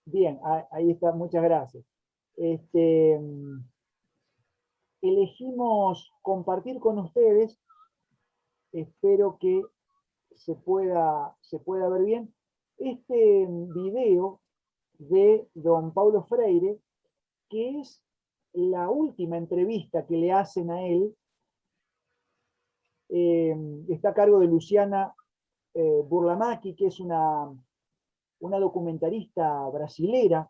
Bien, ahí está, muchas gracias. Este, elegimos compartir con ustedes, espero que se pueda ver bien, este video de don Paulo Freire, que es la última entrevista que le hacen a él. Está a cargo de Luciana Burlamaqui, que es una documentarista brasilera,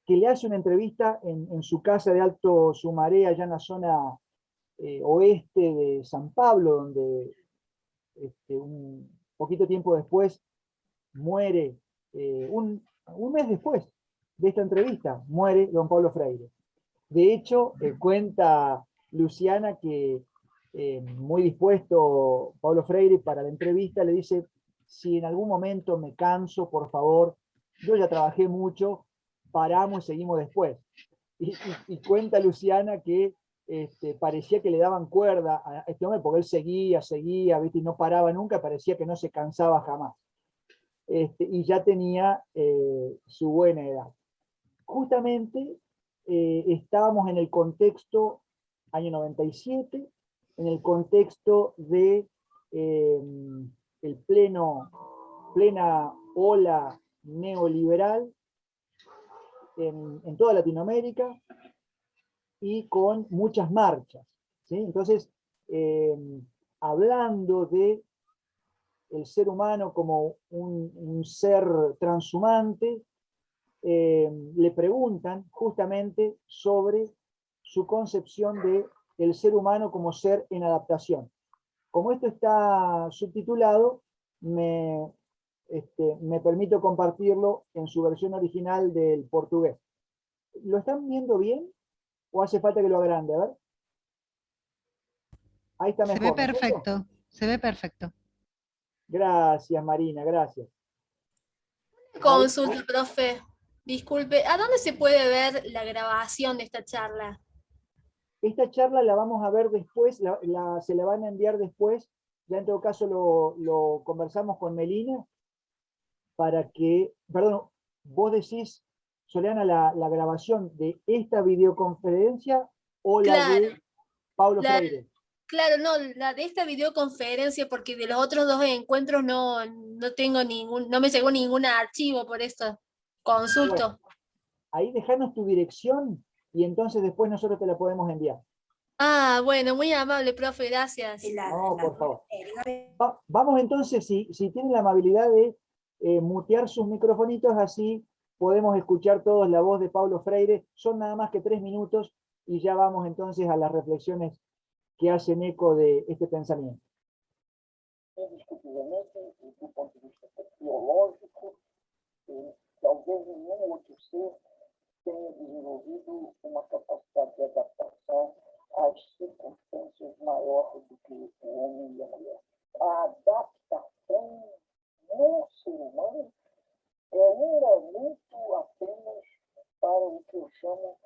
que le hace una entrevista en su casa de Alto Sumaré, allá en la zona oeste de San Pablo, donde un poquito tiempo después muere, un mes después de esta entrevista, muere don Paulo Freire. De hecho, cuenta Luciana que muy dispuesto Paulo Freire para la entrevista, le dice, si en algún momento me canso, por favor, yo ya trabajé mucho, paramos y seguimos después. Y cuenta Luciana que parecía que le daban cuerda a este hombre, porque él seguía, ¿viste? Y no paraba nunca, parecía que no se cansaba jamás. Y ya tenía su buena edad. Justamente estábamos en el contexto, año 97, en el contexto de el plena ola neoliberal en toda Latinoamérica y con muchas marchas, ¿sí? Entonces, hablando de el ser humano como un ser transhumante, le preguntan justamente sobre su concepción de el ser humano como ser en adaptación. Como esto está subtitulado, me permito compartirlo en su versión original del portugués. ¿Lo están viendo bien o hace falta que lo agrande? A ver. Ahí está Se ve mejor, ¿no es cierto? perfecto, se ve perfecto. Gracias, Marina, gracias. Ahí, Consulta, profe. Disculpe, ¿a dónde se puede ver la grabación de esta charla? esta charla la vamos a ver después, se la van a enviar después, ya en todo caso lo conversamos con Melina, para que, perdón, vos decís, Soleana, la grabación de esta videoconferencia o la Claro, de Paulo la, Freire. claro, no, la de esta videoconferencia, porque de los otros dos encuentros no tengo no me llegó ningún archivo, por eso Bueno, consulto. ahí dejanos tu dirección y entonces después nosotros te la podemos enviar. Ah, bueno, muy amable, profe, gracias. No, por favor. Vamos entonces, si tienen la amabilidad de mutear sus microfonitos, así podemos escuchar todos la voz de Paulo Freire. Son nada más que 3 minutos y ya vamos entonces a las reflexiones que hacen eco de este pensamiento. Indiscutivelmente, desde o ponto de vista teológico, talvez nenhum outro ser tenha desenvolvido uma capacidade de adaptação às circunstâncias maior do que o homem e a mulher. A adaptação no ser humano é um elemento apenas para o que eu chamo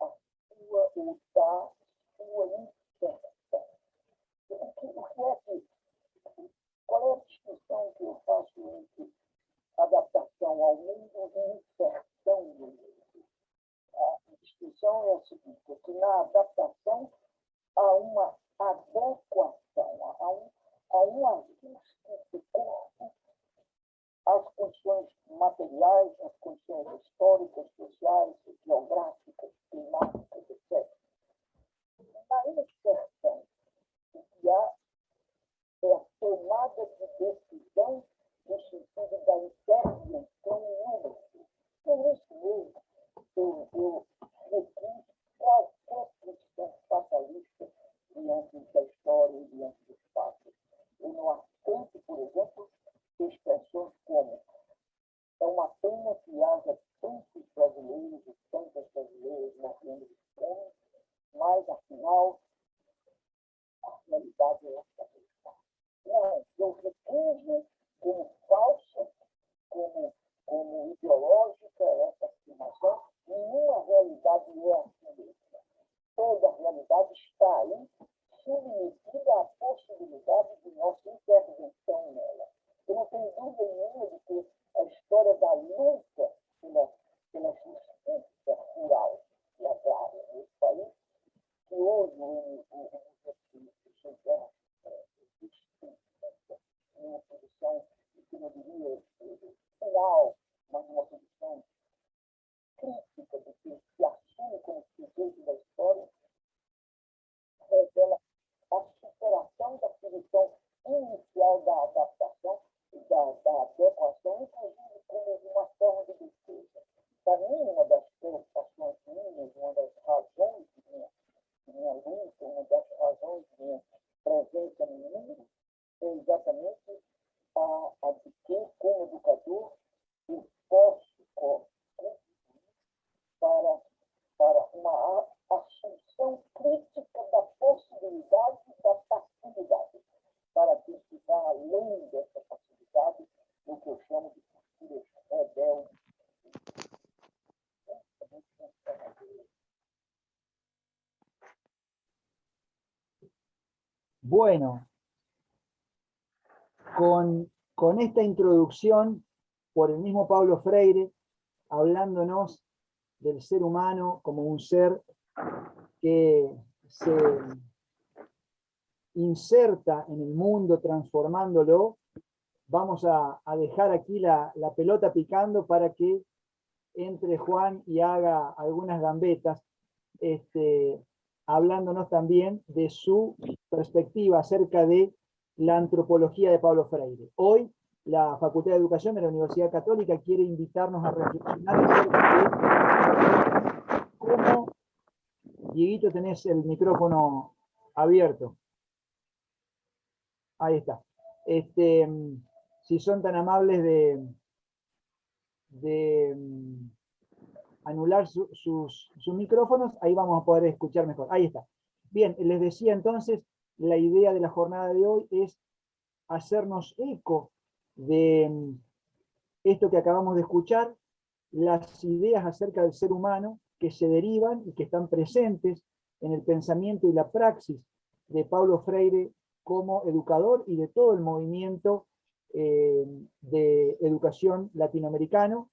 a sua ou da sua inserção. Qual é a distinção que eu faço entre adaptação ao mundo e inserção no mundo? A distinção é a seguinte, é que na adaptação há uma adequação, há um ajuste do corpo às condições materiais, às condições históricas, sociais, geográficas, climáticas, etc. Na inserção, o que há é a tomada de decisão no sentido da intervenção no mundo. Por isso mesmo, eu recuso qualquer posição fatalista diante da história e diante dos fatos. Eu não aceito, por exemplo, expressões como é uma pena que haja tantos brasileiros e tantas brasileiras morrendo de fome, mas, afinal, a realidade é essa. Não, eu recuso como falsa, como ideológica essa afirmação. Nenhuma realidade é assim mesma. Toda realidade está aí, submetida à possibilidade de nossa intervenção nela. Eu não tenho dúvida nenhuma de que a história da luta além dessa facilidade, o que eu chamo de posturas rebeldes. Bueno, con esta introducción por el mismo Pablo Freire, hablándonos del ser humano como un ser que se inserta en el mundo transformándolo, vamos a dejar aquí la pelota picando para que entre Juan y haga algunas gambetas, hablándonos también de su perspectiva acerca de la antropología de Pablo Freire. Hoy la Facultad de Educación de la Universidad Católica quiere invitarnos a reflexionar acerca de cómo... Dieguito, tenés el micrófono abierto. Ahí está. Si son tan amables de anular sus micrófonos, ahí vamos a poder escuchar mejor. Ahí está. Bien, les decía entonces, la idea de la jornada de hoy es hacernos eco de esto que acabamos de escuchar, las ideas acerca del ser humano que se derivan y que están presentes en el pensamiento y la praxis de Paulo Freire como educador y de todo el movimiento de educación latinoamericano,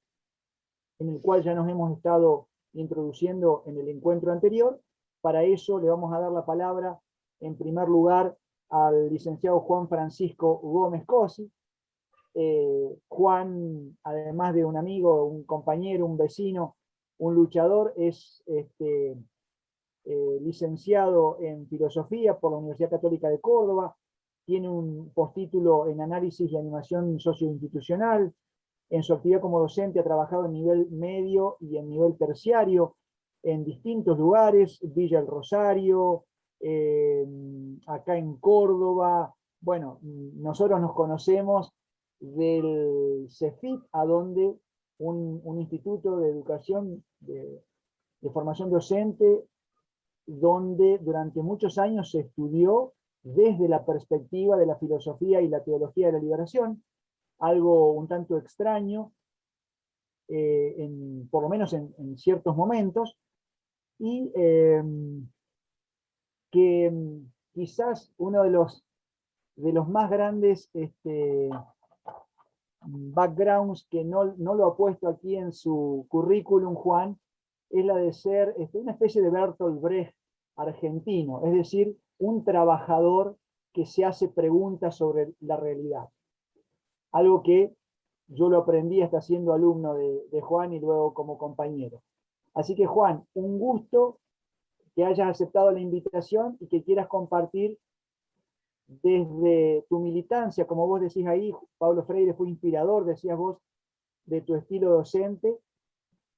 en el cual ya nos hemos estado introduciendo en el encuentro anterior. Para eso le vamos a dar la palabra, en primer lugar, al licenciado Juan Francisco Gómez Cosi. Juan, además de un amigo, un compañero, un vecino, un luchador, es licenciado en Filosofía por la Universidad Católica de Córdoba, tiene un postítulo en Análisis y Animación Socioinstitucional. En su actividad como docente ha trabajado en nivel medio y en nivel terciario en distintos lugares, Villa El Rosario, acá en Córdoba. Bueno, nosotros nos conocemos del CEFIT, a donde un instituto de educación, de formación docente, donde durante muchos años se estudió desde la perspectiva de la filosofía y la teología de la liberación, algo un tanto extraño, por lo menos en ciertos momentos, y que quizás uno de los más grandes backgrounds que no lo ha puesto aquí en su currículum, Juan, es la de ser una especie de Bertolt Brecht argentino, es decir, un trabajador que se hace preguntas sobre la realidad. Algo que yo lo aprendí hasta siendo alumno de Juan y luego como compañero. Así que Juan, un gusto que hayas aceptado la invitación y que quieras compartir desde tu militancia, como vos decís ahí, Paulo Freire fue inspirador, decías vos, de tu estilo docente,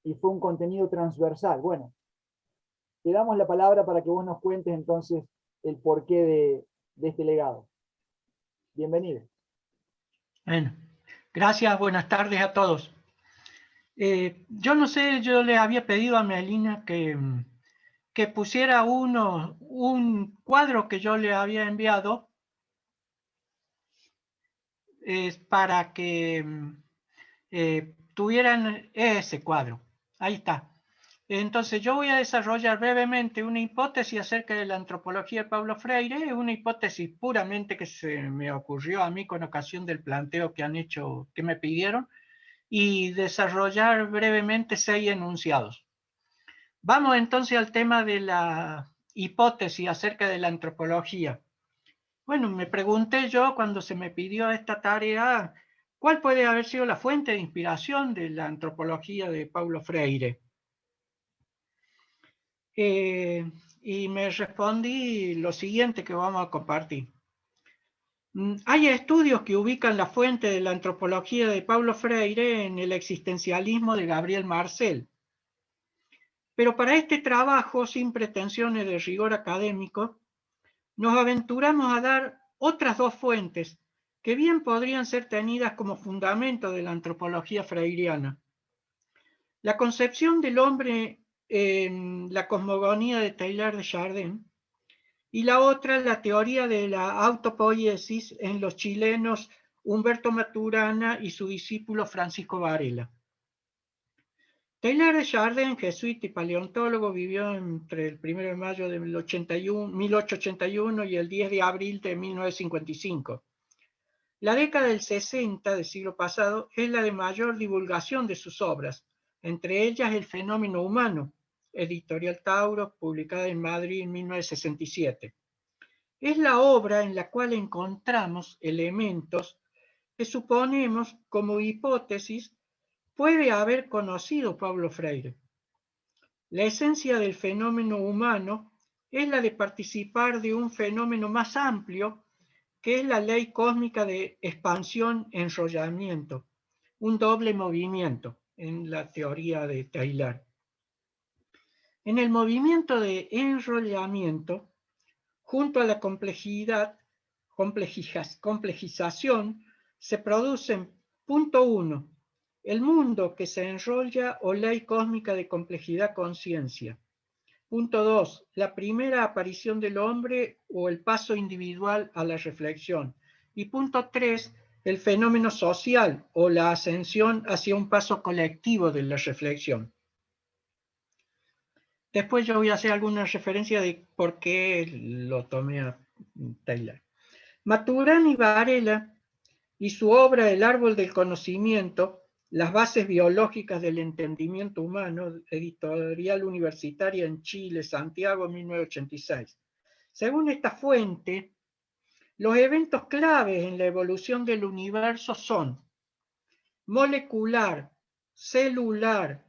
y fue un contenido transversal. Bueno, te damos la palabra para que vos nos cuentes entonces el porqué de este legado. Bienvenido. Bueno, gracias, buenas tardes a todos. Yo no sé, yo le había pedido a Melina que pusiera un cuadro que yo le había enviado para que tuvieran ese cuadro. Ahí está. Entonces yo voy a desarrollar brevemente una hipótesis acerca de la antropología de Paulo Freire, una hipótesis puramente que se me ocurrió a mí con ocasión del planteo que han hecho, que me pidieron, y desarrollar brevemente 6 enunciados. Vamos entonces al tema de la hipótesis acerca de la antropología. Bueno, me pregunté yo cuando se me pidió esta tarea, ¿cuál puede haber sido la fuente de inspiración de la antropología de Paulo Freire? Y me respondí lo siguiente que vamos a compartir. Hay estudios que ubican la fuente de la antropología de Paulo Freire en el existencialismo de Gabriel Marcel. Pero para este trabajo, sin pretensiones de rigor académico, nos aventuramos a dar otras 2 fuentes que bien podrían ser tenidas como fundamento de la antropología freiriana. La concepción del hombre en la cosmogonía de Teilhard de Chardin, y la otra, la teoría de la autopoiesis en los chilenos Humberto Maturana y su discípulo Francisco Varela. Teilhard de Chardin, jesuita y paleontólogo, vivió entre el 1 de mayo de 1881 y el 10 de abril de 1955. La década del 60 del siglo pasado es la de mayor divulgación de sus obras, entre ellas El fenómeno humano, editorial Tauro, publicada en Madrid en 1967. Es la obra en la cual encontramos elementos que suponemos como hipótesis puede haber conocido Paulo Freire. La esencia del fenómeno humano es la de participar de un fenómeno más amplio, que es la ley cósmica de expansión-enrollamiento, un doble movimiento en la teoría de Teilhard. En el movimiento de enrollamiento, junto a la complejización, se producen, punto 1, el mundo que se enrolla o ley cósmica de complejidad-conciencia. Punto 2, la primera aparición del hombre o el paso individual a la reflexión. Y punto 3, el fenómeno social o la ascensión hacia un paso colectivo de la reflexión. Después yo voy a hacer alguna referencia de por qué lo tomé a Teilhard. Maturana y Varela y su obra El árbol del conocimiento, las bases biológicas del entendimiento humano, editorial universitaria en Chile, Santiago, 1986. Según esta fuente, los eventos claves en la evolución del universo son molecular, celular,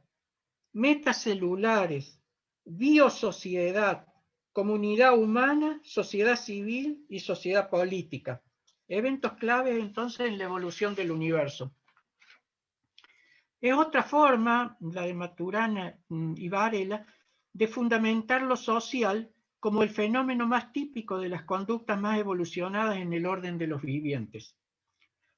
metacelulares, biosociedad, comunidad humana, sociedad civil y sociedad política. Eventos claves entonces en la evolución del universo. Es otra forma, la de Maturana y Varela, de fundamentar lo social como el fenómeno más típico de las conductas más evolucionadas en el orden de los vivientes.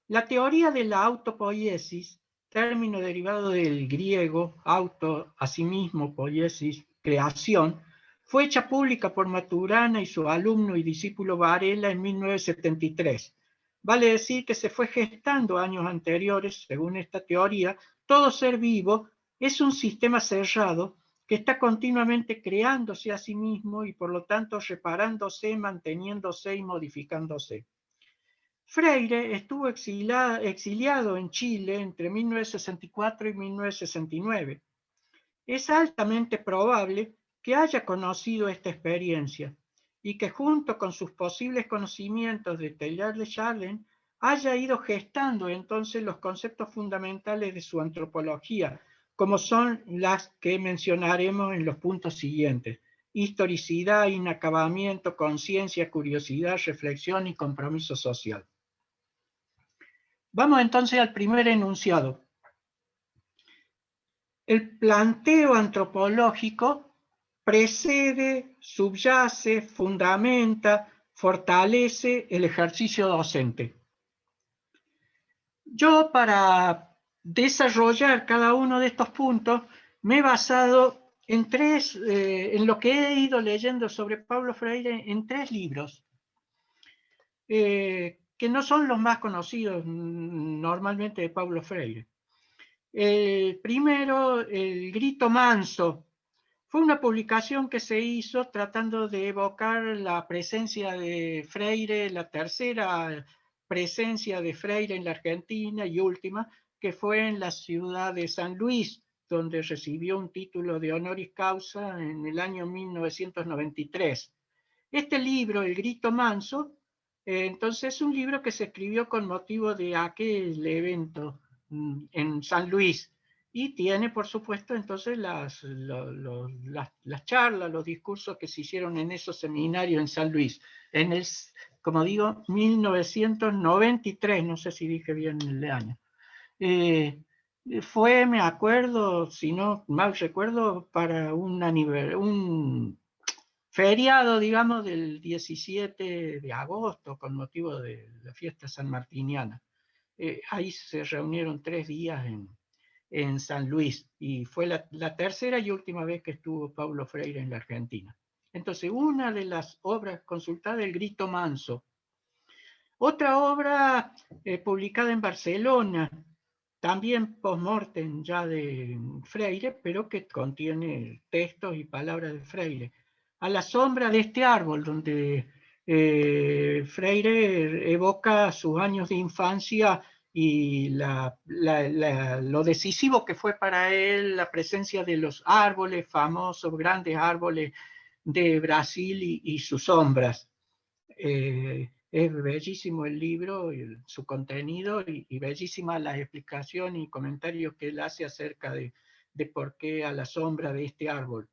La teoría de la autopoiesis, término derivado del griego, auto, asimismo, poiesis, creación, fue hecha pública por Maturana y su alumno y discípulo Varela en 1973. Vale decir que se fue gestando años anteriores, según esta teoría. Todo ser vivo es un sistema cerrado que está continuamente creándose a sí mismo y por lo tanto reparándose, manteniéndose y modificándose. Freire estuvo exiliado en Chile entre 1964 y 1969. Es altamente probable que haya conocido esta experiencia y que junto con sus posibles conocimientos de Teilhard de Chardin haya ido gestando entonces los conceptos fundamentales de su antropología, como son las que mencionaremos en los puntos siguientes: historicidad, inacabamiento, conciencia, curiosidad, reflexión y compromiso social. Vamos entonces al primer enunciado. El planteo antropológico precede, subyace, fundamenta, fortalece el ejercicio docente. Yo, para desarrollar cada uno de estos puntos, me he basado en lo que he ido leyendo sobre Paulo Freire en 3 libros, que no son los más conocidos normalmente de Paulo Freire. El primero, El grito manso, fue una publicación que se hizo tratando de evocar la presencia de Freire, la tercera presencia de Freire en la Argentina y última, que fue en la ciudad de San Luis, donde recibió un título de honoris causa en el año 1993. Este libro, El grito manso, entonces es un libro que se escribió con motivo de aquel evento en San Luis, y tiene, por supuesto, entonces las charlas, los discursos que se hicieron en esos seminarios en San Luis, en el, como digo, 1993, no sé si dije bien el año. Fue, me acuerdo, si no mal recuerdo, para un feriado, digamos, del 17 de agosto, con motivo de la fiesta sanmartiniana. Ahí se reunieron 3 días en San Luis, y fue la tercera y última vez que estuvo Paulo Freire en la Argentina. Entonces, una de las obras consultadas, El grito manso. Otra obra publicada en Barcelona, también post-mortem ya de Freire, pero que contiene textos y palabras de Freire. A la sombra de este árbol, donde Freire evoca sus años de infancia y lo decisivo que fue para él la presencia de los árboles, famosos grandes árboles de Brasil y sus sombras. Es bellísimo el libro, y su contenido, y bellísima la explicación y comentarios que él hace acerca de por qué a la sombra de este árbol.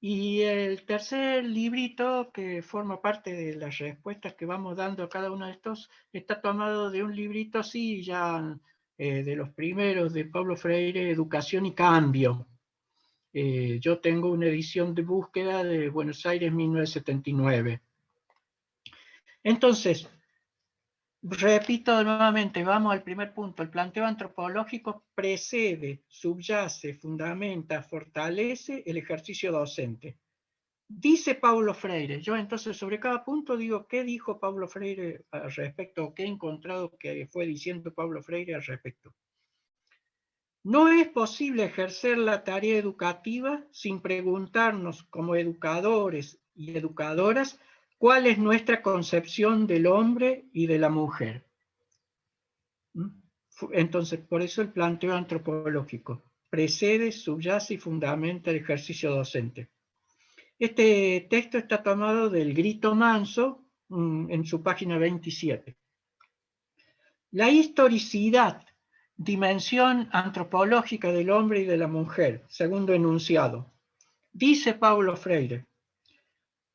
Y el tercer librito, que forma parte de las respuestas que vamos dando a cada uno de estos, está tomado de un librito así, ya de los primeros de Pablo Freire, Educación y Cambio. Yo tengo una edición de búsqueda de Buenos Aires 1979. Entonces, repito nuevamente, vamos al primer punto. El planteo antropológico precede, subyace, fundamenta, fortalece el ejercicio docente. Dice Paulo Freire, yo entonces sobre cada punto digo, ¿qué dijo Paulo Freire al respecto? ¿Qué he encontrado que fue diciendo Paulo Freire al respecto? No es posible ejercer la tarea educativa sin preguntarnos como educadores y educadoras cuál es nuestra concepción del hombre y de la mujer. Entonces, por eso el planteo antropológico precede, subyace y fundamenta el ejercicio docente. Este texto está tomado del Grito Manso en su página 27. La historicidad, dimensión antropológica del hombre y de la mujer, segundo enunciado. Dice Paulo Freire,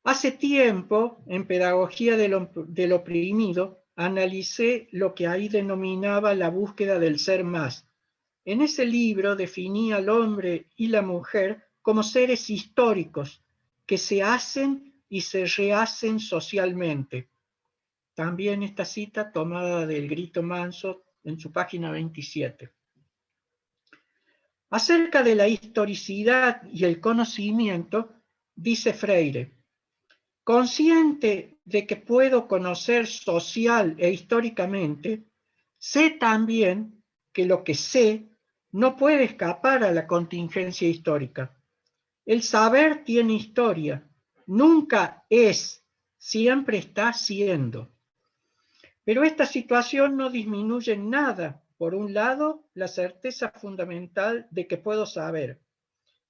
hace tiempo, en Pedagogía del Oprimido, analicé lo que ahí denominaba la búsqueda del ser más. En ese libro definía al hombre y la mujer como seres históricos que se hacen y se rehacen socialmente. También esta cita tomada del Grito Manso en su página 27. Acerca de la historicidad y el conocimiento, dice Freire, consciente de que puedo conocer social e históricamente, sé también que lo que sé no puede escapar a la contingencia histórica. El saber tiene historia, nunca es, siempre está siendo. Pero esta situación no disminuye en nada, por un lado, la certeza fundamental de que puedo saber,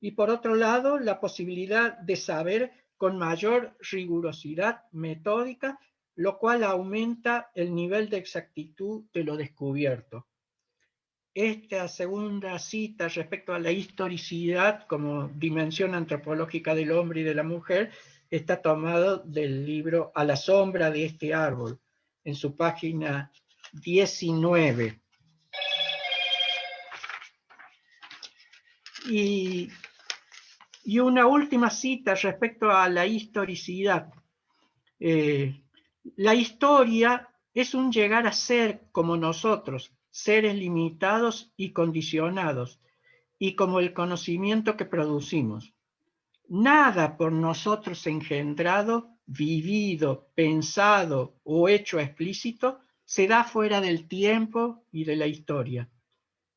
y por otro lado, la posibilidad de saber con mayor rigurosidad metódica, lo cual aumenta el nivel de exactitud de lo descubierto. Esta segunda cita respecto a la historicidad como dimensión antropológica del hombre y de la mujer está tomado del libro A la sombra de este árbol, en su página 19. Y una última cita respecto a la historicidad. La historia es un llegar a ser como nosotros, seres limitados y condicionados, y como el conocimiento que producimos. Nada por nosotros engendrado, vivido, pensado o hecho explícito se da fuera del tiempo y de la historia.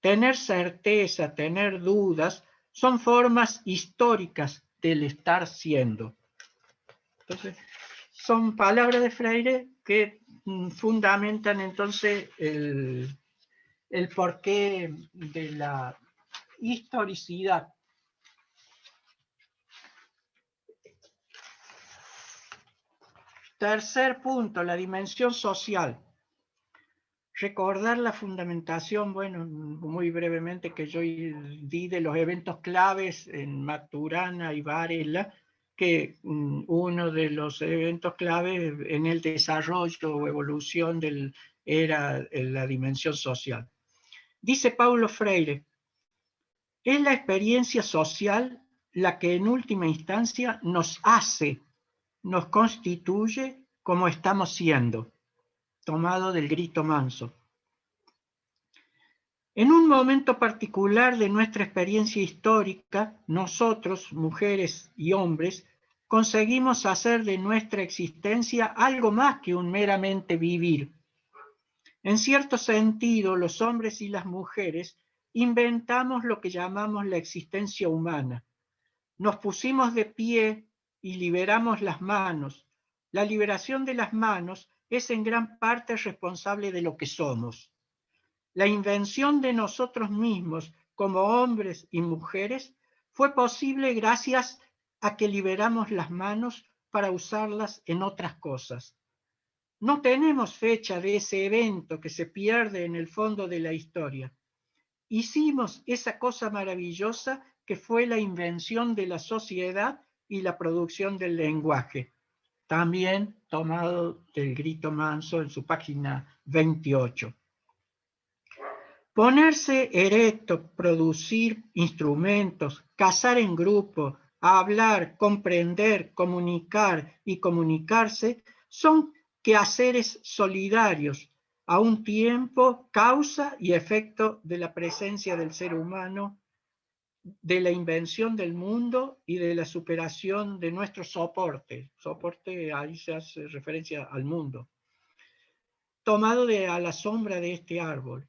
Tener certeza, tener dudas, son formas históricas del estar siendo. Entonces, son palabras de Freire que fundamentan entonces el porqué de la historicidad. Tercer punto, la dimensión social. Recordar la fundamentación, bueno, muy brevemente que yo di de los eventos claves en Maturana y Varela, que uno de los eventos claves en el desarrollo o evolución era la dimensión social. Dice Paulo Freire, es la experiencia social la que en última instancia nos hace, nos constituye como estamos siendo, tomado del Grito Manso. En un momento particular de nuestra experiencia histórica, nosotros, mujeres y hombres, conseguimos hacer de nuestra existencia algo más que un meramente vivir. En cierto sentido, los hombres y las mujeres inventamos lo que llamamos la existencia humana. Nos pusimos de pie y liberamos las manos. La liberación de las manos es en gran parte responsable de lo que somos. La invención de nosotros mismos como hombres y mujeres fue posible gracias a que liberamos las manos para usarlas en otras cosas. No tenemos fecha de ese evento que se pierde en el fondo de la historia. Hicimos esa cosa maravillosa que fue la invención de la sociedad y la producción del lenguaje. También tomado del Grito Manso en su página 28. Ponerse erecto, producir instrumentos, cazar en grupo, hablar, comprender, comunicar y comunicarse son quehaceres solidarios, a un tiempo causa y efecto de la presencia del ser humano, de la invención del mundo y de la superación de nuestro soporte. Soporte, ahí se hace referencia al mundo. Tomado de a la sombra de este árbol.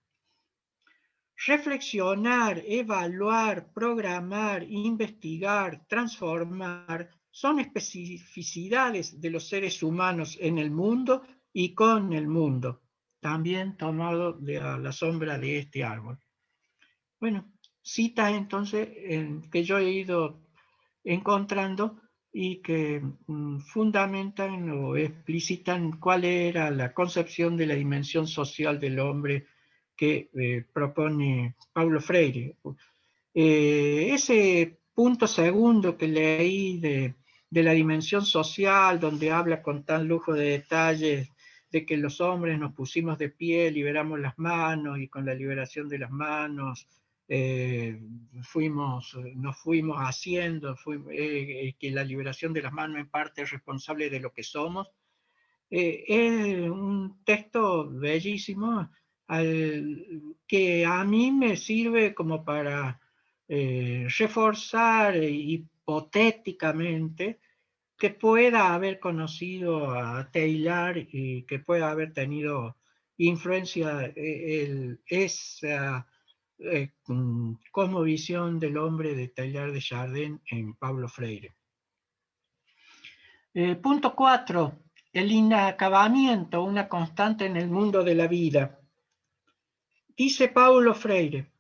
Reflexionar, evaluar, programar, investigar, transformar son especificidades de los seres humanos en el mundo y con el mundo. También tomado de a la sombra de este árbol. Bueno, citas entonces que yo he ido encontrando y que fundamentan o explicitan cuál era la concepción de la dimensión social del hombre que propone Paulo Freire. Ese punto segundo que leí de la dimensión social, donde habla con tal lujo de detalles de que los hombres nos pusimos de pie, liberamos las manos y con la liberación de las manos nos fuimos haciendo, que la liberación de las manos en parte es responsable de lo que somos. Es un texto bellísimo que a mí me sirve como para reforzar hipotéticamente que pueda haber conocido a Taylor y que pueda haber tenido influencia esa cosmovisión del hombre de Taylor de Chardin en Paulo Freire. Punto 4. El inacabamiento, una constante en el mundo de la vida. Dice Paulo Freire,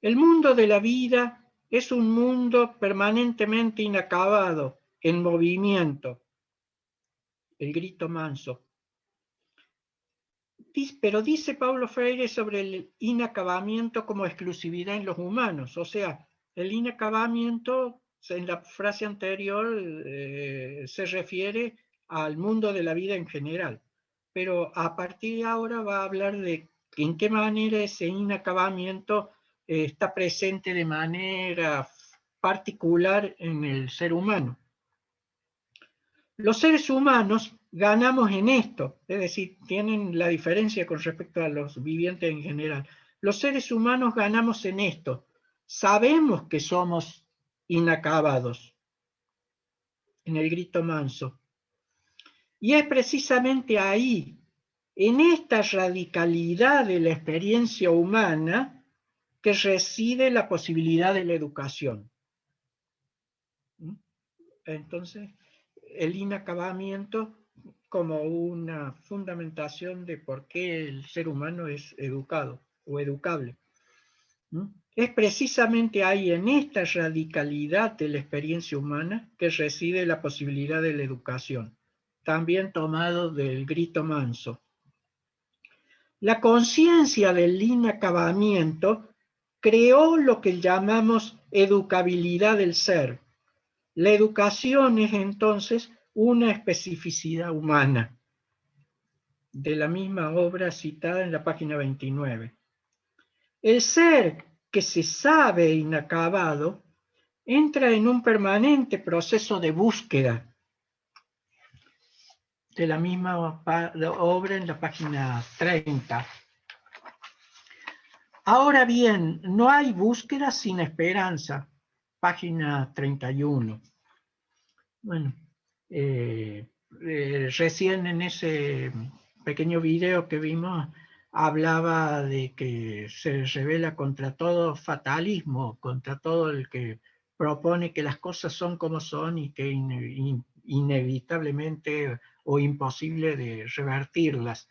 el mundo de la vida es un mundo permanentemente inacabado, en movimiento. El Grito Manso. Pero dice Paulo Freire sobre el inacabamiento como exclusividad en los humanos, o sea, el inacabamiento en la frase anterior se refiere al mundo de la vida en general, pero a partir de ahora va a hablar de en qué manera ese inacabamiento está presente de manera particular en el ser humano. Los seres humanos ganamos en esto, es decir, tienen la diferencia con respecto a los vivientes en general. Los seres humanos ganamos en esto. Sabemos que somos inacabados, en el Grito Manso. Y es precisamente ahí, en esta radicalidad de la experiencia humana, que reside la posibilidad de la educación. Entonces, el inacabamiento como una fundamentación de por qué el ser humano es educado o educable. Es precisamente ahí, en esta radicalidad de la experiencia humana, que reside la posibilidad de la educación, también tomado del Grito Manso. La conciencia del inacabamiento creó lo que llamamos educabilidad del ser. La educación es entonces una especificidad humana, de la misma obra citada en la página 29. El ser que se sabe inacabado entra en un permanente proceso de búsqueda, de la misma obra en la página 30. Ahora bien, no hay búsqueda sin esperanza, página 31. Bueno, recién en ese pequeño video que vimos hablaba de que se revela contra todo fatalismo, contra todo el que propone que las cosas son como son y que inevitablemente o imposible de revertirlas.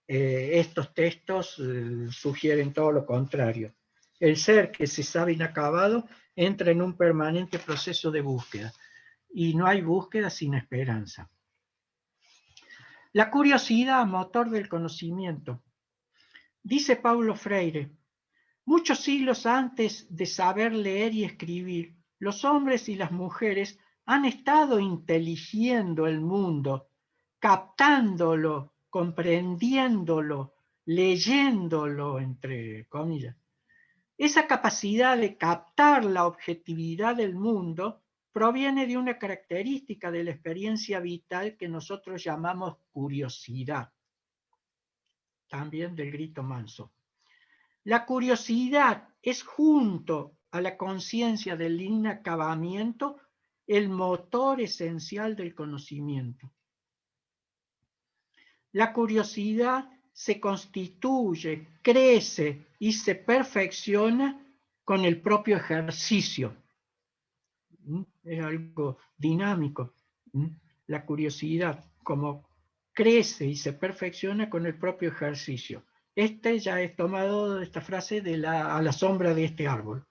Estos textos sugieren todo lo contrario. El ser que se sabe inacabado entra en un permanente proceso de búsqueda, y no hay búsqueda sin esperanza. La curiosidad, motor del conocimiento. Dice Paulo Freire, muchos siglos antes de saber leer y escribir, los hombres y las mujeres han estado inteligiendo el mundo, captándolo, comprendiéndolo, leyéndolo, entre comillas. Esa capacidad de captar la objetividad del mundo proviene de una característica de la experiencia vital que nosotros llamamos curiosidad, también del grito manso. La curiosidad es, junto a la conciencia del inacabamiento, el motor esencial del conocimiento. La curiosidad se constituye, crece y se perfecciona con el propio ejercicio. Es algo dinámico. La curiosidad, como crece y se perfecciona con el propio ejercicio. Este ya es tomado de esta frase de a la sombra de este árbol.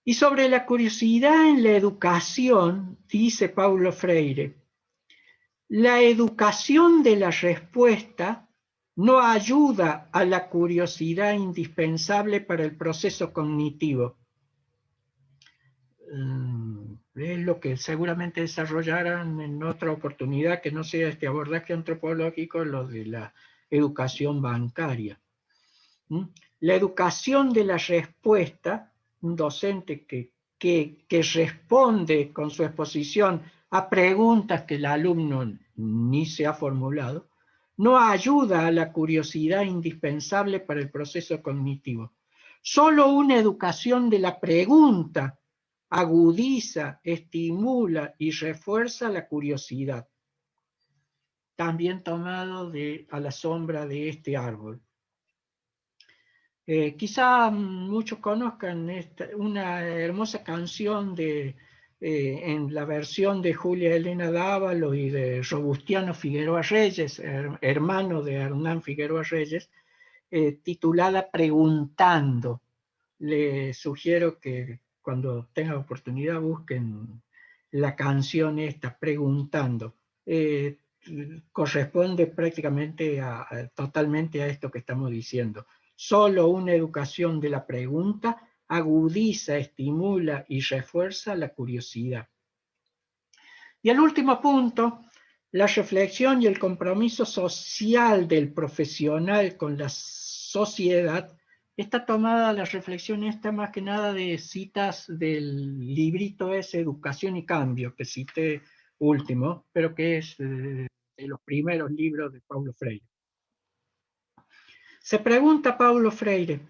Y sobre la curiosidad en la educación, dice Paulo Freire, la educación de la respuesta no ayuda a la curiosidad indispensable para el proceso cognitivo. Es lo que seguramente desarrollarán en otra oportunidad que no sea este abordaje antropológico, lo de la educación bancaria. La educación de la respuesta, un docente que responde con su exposición a preguntas que el alumno ni se ha formulado, no ayuda a la curiosidad indispensable para el proceso cognitivo. Solo una educación de la pregunta agudiza, estimula y refuerza la curiosidad. También tomado a la sombra de este árbol. Quizá muchos conozcan una hermosa canción en la versión de Julia Elena Dávalo y de Robustiano Figueroa Reyes, hermano de Hernán Figueroa Reyes, titulada Preguntando. Les sugiero que cuando tengan oportunidad busquen la canción esta, Preguntando. Corresponde prácticamente totalmente a esto que estamos diciendo. Solo una educación de la pregunta agudiza, estimula y refuerza la curiosidad. Y el último punto, la reflexión y el compromiso social del profesional con la sociedad. Está tomada la reflexión esta más que nada de citas del librito ese, Educación y Cambio, que cité último, pero que es de los primeros libros de Paulo Freire. Se pregunta Paulo Freire,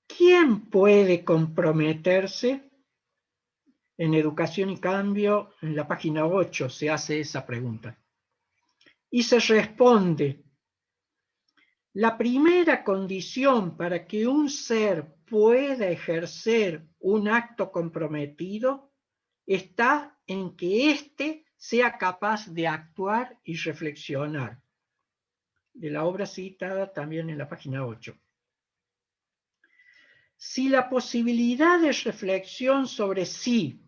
¿quién puede comprometerse? En Educación y Cambio, en la página 8, se hace esa pregunta. Y se responde, la primera condición para que un ser pueda ejercer un acto comprometido está en que éste sea capaz de actuar y reflexionar. De la obra citada también en la página 8. Si la posibilidad de reflexión sobre sí,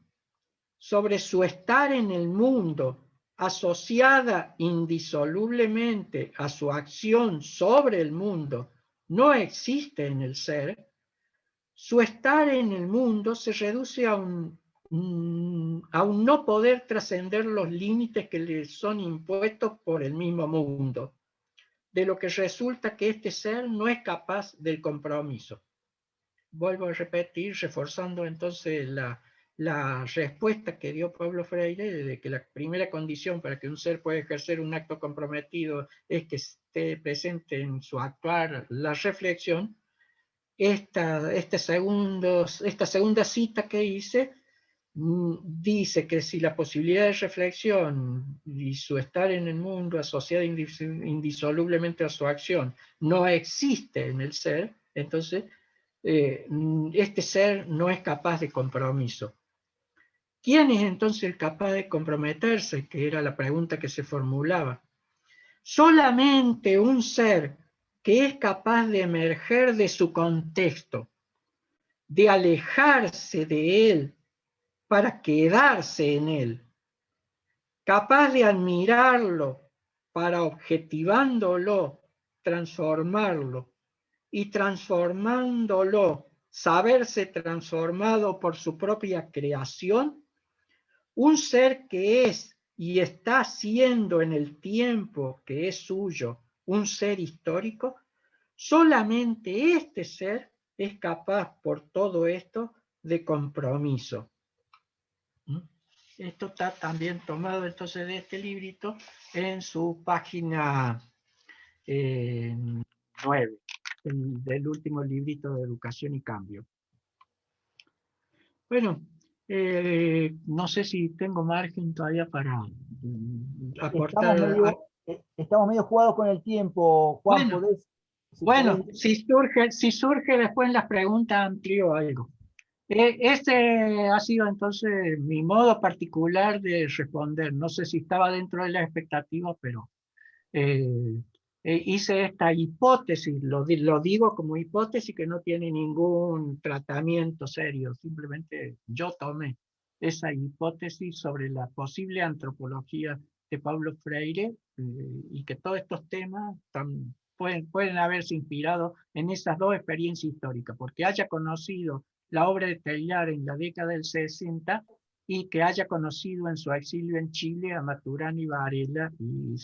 sobre su estar en el mundo, asociada indisolublemente a su acción sobre el mundo, no existe en el ser, su estar en el mundo se reduce a un no poder trascender los límites que le son impuestos por el mismo mundo, de lo que resulta que este ser no es capaz del compromiso. Vuelvo a repetir, reforzando entonces la respuesta que dio Paulo Freire, de que la primera condición para que un ser pueda ejercer un acto comprometido es que esté presente en su actuar la reflexión. Esta segunda cita que hice dice que si la posibilidad de reflexión y su estar en el mundo asociada indisolublemente a su acción no existe en el ser, entonces este ser no es capaz de compromiso. ¿Quién es entonces el capaz de comprometerse? Que era la pregunta que se formulaba. Solamente un ser que es capaz de emerger de su contexto, de alejarse de él para quedarse en él, capaz de admirarlo para objetivándolo, transformarlo, y transformándolo, saberse transformado por su propia creación, un ser que es y está siendo en el tiempo que es suyo, un ser histórico, solamente este ser es capaz por todo esto de compromiso. Esto está también tomado entonces de este librito en su página 9, del último librito de Educación y Cambio. Bueno, no sé si tengo margen todavía para aportar. Estamos medio jugados con el tiempo, Juan. Bueno, si surge después en las preguntas amplio algo. Este ha sido entonces mi modo particular de responder. No sé si estaba dentro de la expectativa, pero hice esta hipótesis, lo digo como hipótesis que no tiene ningún tratamiento serio, simplemente yo tomé esa hipótesis sobre la posible antropología de Paulo Freire y que todos estos temas pueden haberse inspirado en esas dos experiencias históricas, porque haya conocido la obra de Teilhard en la década del 60 y que haya conocido en su exilio en Chile a Maturana y Varela y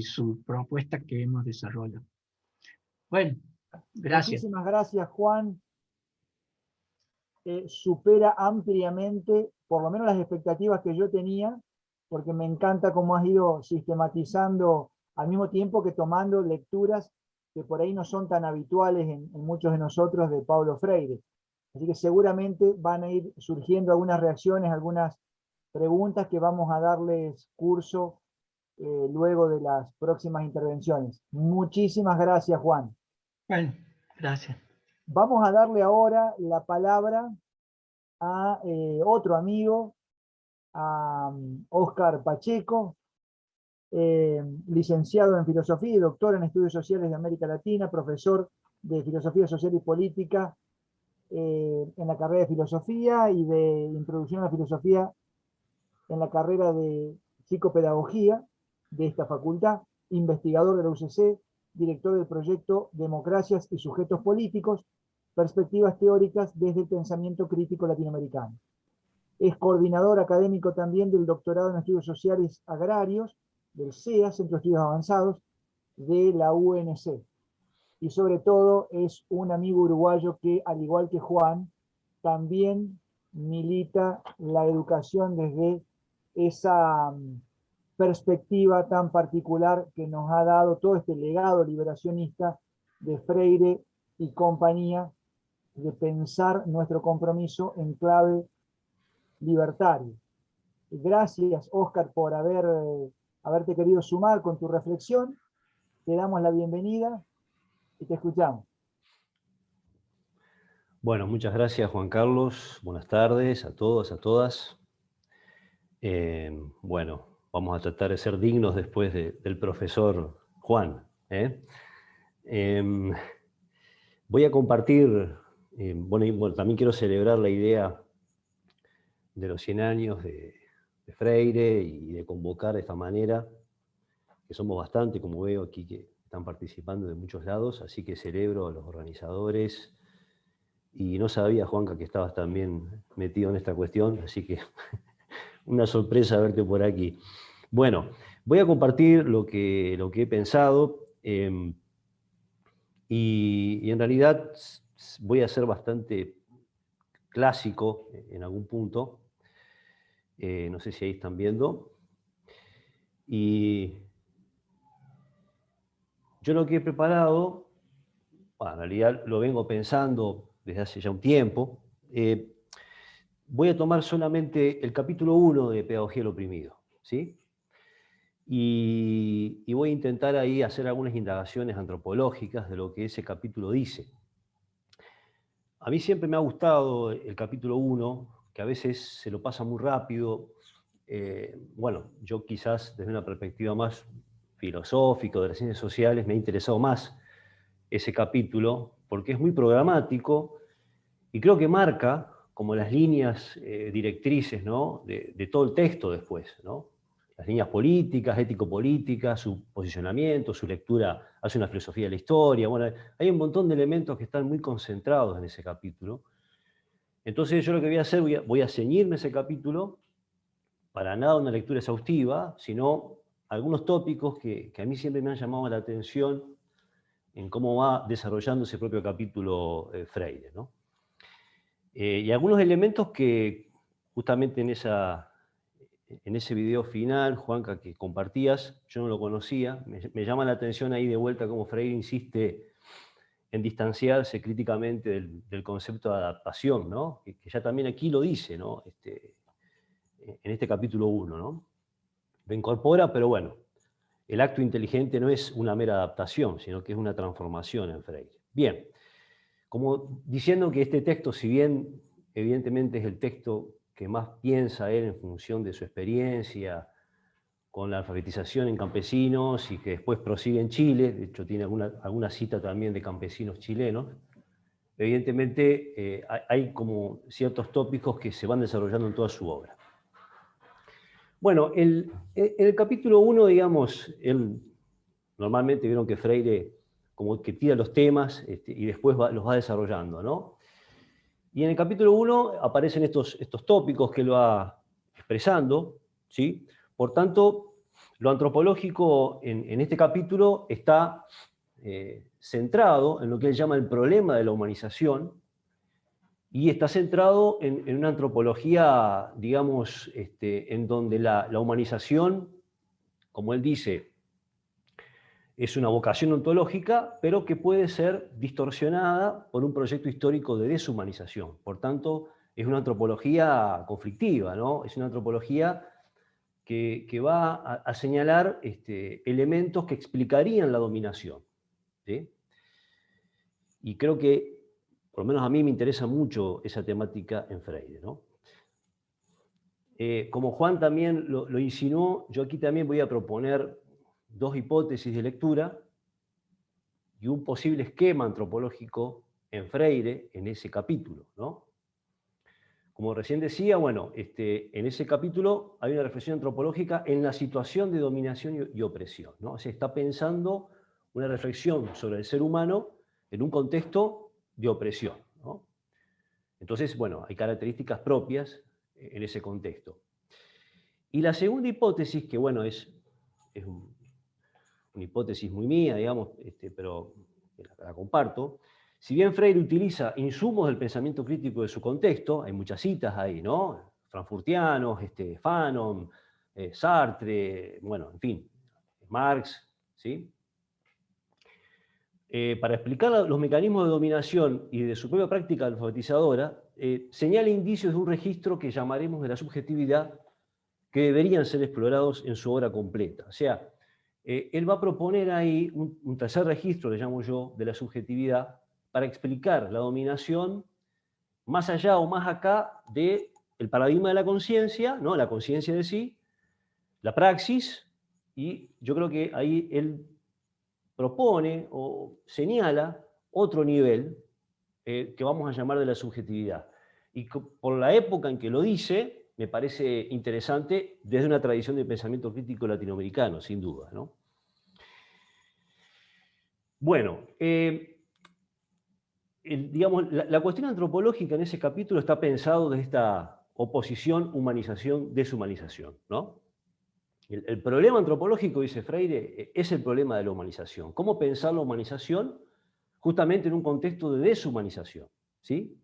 su propuesta que hemos desarrollado. Bueno, gracias. Muchísimas gracias, Juan. Supera ampliamente, por lo menos las expectativas que yo tenía, porque me encanta cómo has ido sistematizando al mismo tiempo que tomando lecturas que por ahí no son tan habituales en muchos de nosotros de Paulo Freire. Así que seguramente van a ir surgiendo algunas reacciones, algunas preguntas que vamos a darles curso luego de las próximas intervenciones. Muchísimas gracias, Juan. Bueno, gracias. Vamos a darle ahora la palabra a otro amigo, a Óscar Pacheco, licenciado en Filosofía y doctor en Estudios Sociales de América Latina, profesor de Filosofía Social y Política en la carrera de Filosofía y de Introducción a la Filosofía en la carrera de Psicopedagogía de esta facultad, investigador de la UCC, director del proyecto Democracias y Sujetos Políticos, Perspectivas Teóricas desde el Pensamiento Crítico Latinoamericano. Es coordinador académico también del doctorado en Estudios Sociales Agrarios, del CEA, Centro de Estudios Avanzados, de la UNC. Y sobre todo es un amigo uruguayo que, al igual que Juan, también milita la educación desde esa perspectiva tan particular que nos ha dado todo este legado liberacionista de Freire y compañía, de pensar nuestro compromiso en clave libertario. Gracias, Óscar, por haberte querido sumar con tu reflexión. Te damos la bienvenida y te escuchamos. Bueno, muchas gracias, Juan Carlos. Buenas tardes a todos, a todas. Bueno, vamos a tratar de ser dignos después del profesor Juan. Voy a compartir, bueno, también quiero celebrar la idea de los 100 años de Freire y de convocar de esta manera, que somos bastante, como veo aquí que están participando de muchos lados, así que celebro a los organizadores. Y no sabía, Juanca, que estabas también metido en esta cuestión, así que una sorpresa verte por aquí. Bueno, voy a compartir lo que he pensado y en realidad voy a ser bastante clásico en algún punto. No sé si ahí están viendo. Y yo lo que he preparado, bueno, en realidad lo vengo pensando desde hace ya un tiempo. voy a tomar solamente el capítulo 1 de Pedagogía del Oprimido, ¿sí? Y voy a intentar ahí hacer algunas indagaciones antropológicas de lo que ese capítulo dice. A mí siempre me ha gustado el capítulo 1, que a veces se lo pasa muy rápido. Bueno, yo quizás desde una perspectiva más filosófica de las ciencias sociales me ha interesado más ese capítulo, porque es muy programático y creo que marca como las líneas directrices, ¿no?, de todo el texto después, ¿no? Las líneas políticas, ético-políticas, su posicionamiento, su lectura, hace una filosofía de la historia. Bueno, hay un montón de elementos que están muy concentrados en ese capítulo. Entonces yo lo que voy a hacer, voy a ceñirme ese capítulo, para nada una lectura exhaustiva, sino algunos tópicos que a mí siempre me han llamado la atención en cómo va desarrollando ese propio capítulo Freire, ¿no? Y algunos elementos que justamente en ese video final, Juanca, que compartías, yo no lo conocía, me llama la atención ahí de vuelta cómo Freire insiste en distanciarse críticamente del concepto de adaptación, ¿no? Que ya también aquí lo dice, ¿no? En este capítulo 1, ¿no? Lo incorpora, pero bueno, el acto inteligente no es una mera adaptación, sino que es una transformación en Freire. Bien, como diciendo que este texto, si bien evidentemente es el texto que más piensa él en función de su experiencia con la alfabetización en campesinos y que después prosigue en Chile, de hecho tiene alguna cita también de campesinos chilenos, evidentemente hay como ciertos tópicos que se van desarrollando en toda su obra. Bueno, en el capítulo 1, digamos, normalmente vieron que Freire como que tira los temas y después los va desarrollando, ¿no? Y en el capítulo 1 aparecen estos tópicos que él va expresando, ¿sí? Por tanto, lo antropológico en este capítulo está centrado en lo que él llama el problema de la humanización, y está centrado en una antropología, digamos, en donde la humanización, como él dice, es una vocación ontológica, pero que puede ser distorsionada por un proyecto histórico de deshumanización. Por tanto, es una antropología conflictiva, ¿no? Es una antropología que va a señalar elementos que explicarían la dominación, ¿sí? Y creo que, por lo menos a mí me interesa mucho esa temática en Freire, ¿no? Como Juan también lo insinuó, yo aquí también voy a proponer dos hipótesis de lectura y un posible esquema antropológico en Freire en ese capítulo, ¿no? Como recién decía, bueno, en ese capítulo hay una reflexión antropológica en la situación de dominación y opresión, ¿no? Se está pensando una reflexión sobre el ser humano en un contexto de opresión, ¿no? Entonces, bueno, hay características propias en ese contexto. Y la segunda hipótesis, que bueno, es una hipótesis muy mía, digamos, pero la comparto. Si bien Freire utiliza insumos del pensamiento crítico de su contexto, hay muchas citas ahí, ¿no? Frankfurtianos, Fanon, Sartre, bueno, en fin, Marx, ¿sí? Para explicar los mecanismos de dominación y de su propia práctica alfabetizadora, señala indicios de un registro que llamaremos de la subjetividad, que deberían ser explorados en su obra completa. O sea, él va a proponer ahí un tercer registro, le llamo yo, de la subjetividad, para explicar la dominación más allá o más acá del paradigma de la conciencia, ¿no? La conciencia de sí, la praxis, y yo creo que ahí él propone o señala otro nivel que vamos a llamar de la subjetividad. Y por la época en que lo dice, me parece interesante desde una tradición de pensamiento crítico latinoamericano, sin duda, ¿no? Bueno, digamos, la cuestión antropológica en ese capítulo está pensado desde esta oposición, humanización, deshumanización, ¿no? El problema antropológico, dice Freire, es el problema de la humanización. ¿Cómo pensar la humanización justamente en un contexto de deshumanización? ¿Sí?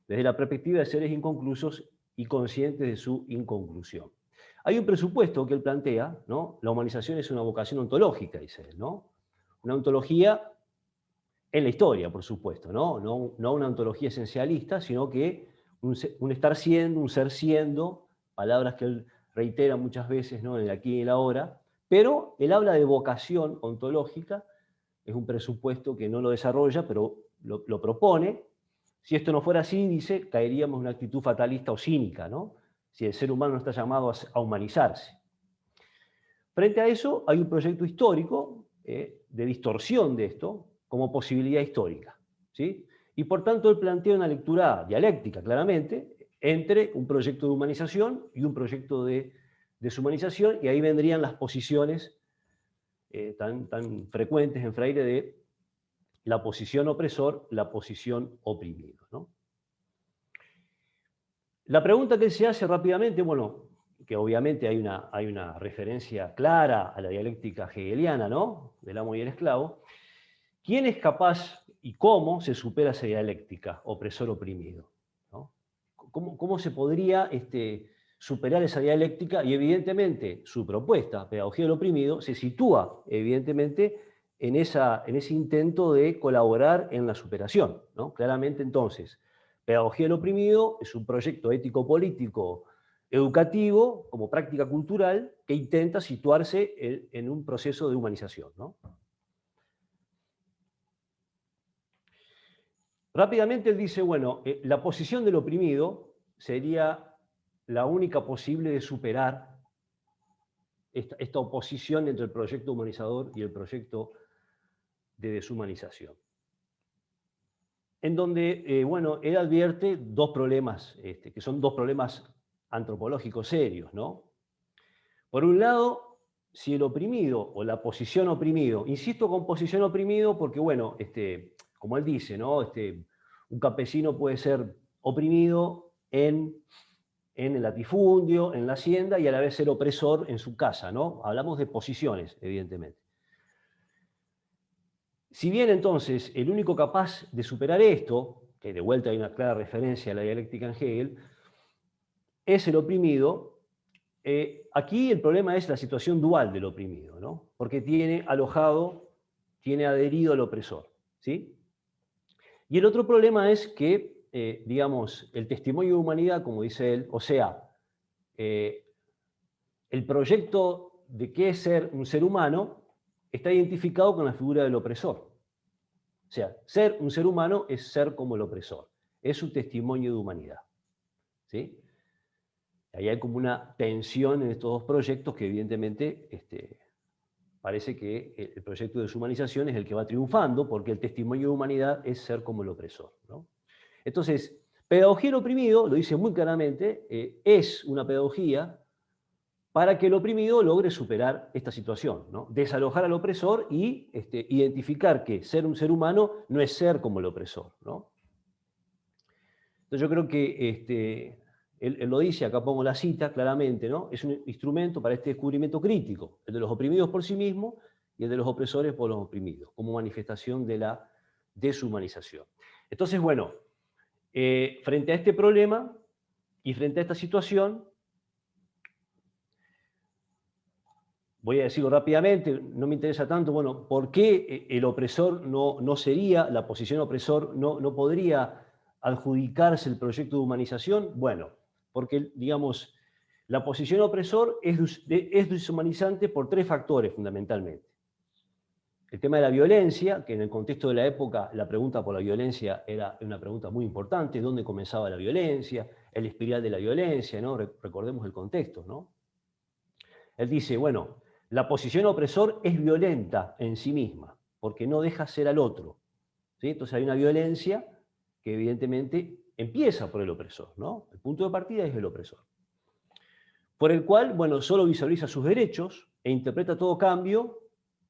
Desde la perspectiva de seres inconclusos y conscientes de su inconclusión. Hay un presupuesto que él plantea, ¿no? La humanización es una vocación ontológica, dice él, ¿no? Una ontología en la historia, por supuesto, ¿no? No una ontología esencialista, sino que un estar siendo, un ser siendo, palabras que él reitera muchas veces, ¿no?, en el aquí y el ahora, pero él habla de vocación ontológica, es un presupuesto que no lo desarrolla, pero lo propone. Si esto no fuera así, dice, caeríamos en una actitud fatalista o cínica, ¿no?, si el ser humano no está llamado a humanizarse. Frente a eso, hay un proyecto histórico de distorsión de esto como posibilidad histórica, ¿sí? Y por tanto él plantea una lectura dialéctica, claramente, entre un proyecto de humanización y un proyecto de deshumanización, y ahí vendrían las posiciones tan frecuentes en Freire de la posición opresor, la posición oprimido, ¿no? La pregunta que él se hace rápidamente, bueno, que obviamente hay una referencia clara a la dialéctica hegeliana, ¿no?, del amo y el esclavo. ¿Quién es capaz y cómo se supera esa dialéctica opresor-oprimido, ¿no? ¿Cómo se podría superar esa dialéctica? Y evidentemente su propuesta, Pedagogía del Oprimido, se sitúa evidentemente en ese intento de colaborar en la superación, ¿no? Claramente entonces, Pedagogía del Oprimido es un proyecto ético-político educativo como práctica cultural que intenta situarse en un proceso de humanización, ¿no? Rápidamente él dice, bueno, la posición del oprimido sería la única posible de superar esta oposición entre el proyecto humanizador y el proyecto de deshumanización. En donde, bueno, él advierte dos problemas, que son dos problemas antropológicos serios, ¿no? Por un lado, si el oprimido o la posición oprimido, insisto con posición oprimido porque, bueno, como él dice, ¿no?, un campesino puede ser oprimido en el latifundio, en la hacienda, y a la vez ser opresor en su casa, ¿no? Hablamos de posiciones, evidentemente. Si bien entonces el único capaz de superar esto, que de vuelta hay una clara referencia a la dialéctica en Hegel, es el oprimido, aquí el problema es la situación dual del oprimido, ¿no? Porque tiene adherido al opresor, ¿sí? Y el otro problema es que, digamos, el testimonio de humanidad, como dice él, o sea, el proyecto de qué es ser un ser humano, está identificado con la figura del opresor. O sea, ser un ser humano es ser como el opresor. Es un testimonio de humanidad, ¿sí? Ahí hay como una tensión en estos dos proyectos que evidentemente parece que el proyecto de deshumanización es el que va triunfando porque el testimonio de humanidad es ser como el opresor, ¿no? Entonces, pedagogía del oprimido, lo dice muy claramente, es una pedagogía para que el oprimido logre superar esta situación, ¿no? Desalojar al opresor y identificar que ser un ser humano no es ser como el opresor, ¿no? Entonces yo creo que él lo dice, acá pongo la cita claramente, ¿no? Es un instrumento para este descubrimiento crítico, el de los oprimidos por sí mismos y el de los opresores por los oprimidos, como manifestación de la deshumanización. Entonces, bueno, frente a este problema y frente a esta situación, voy a decirlo rápidamente, no me interesa tanto, bueno, ¿por qué el opresor no sería, la posición opresor no podría adjudicarse el proyecto de humanización? Bueno, porque, digamos, la posición opresor es deshumanizante por tres factores fundamentalmente. El tema de la violencia, que en el contexto de la época la pregunta por la violencia era una pregunta muy importante, ¿dónde comenzaba la violencia? El espiral de la violencia, ¿no? Recordemos el contexto, ¿no? Él dice, bueno, la posición opresor es violenta en sí misma, porque no deja ser al otro, ¿sí? Entonces hay una violencia que evidentemente empieza por el opresor, ¿no? El punto de partida es el opresor. Por el cual, bueno, solo visualiza sus derechos e interpreta todo cambio,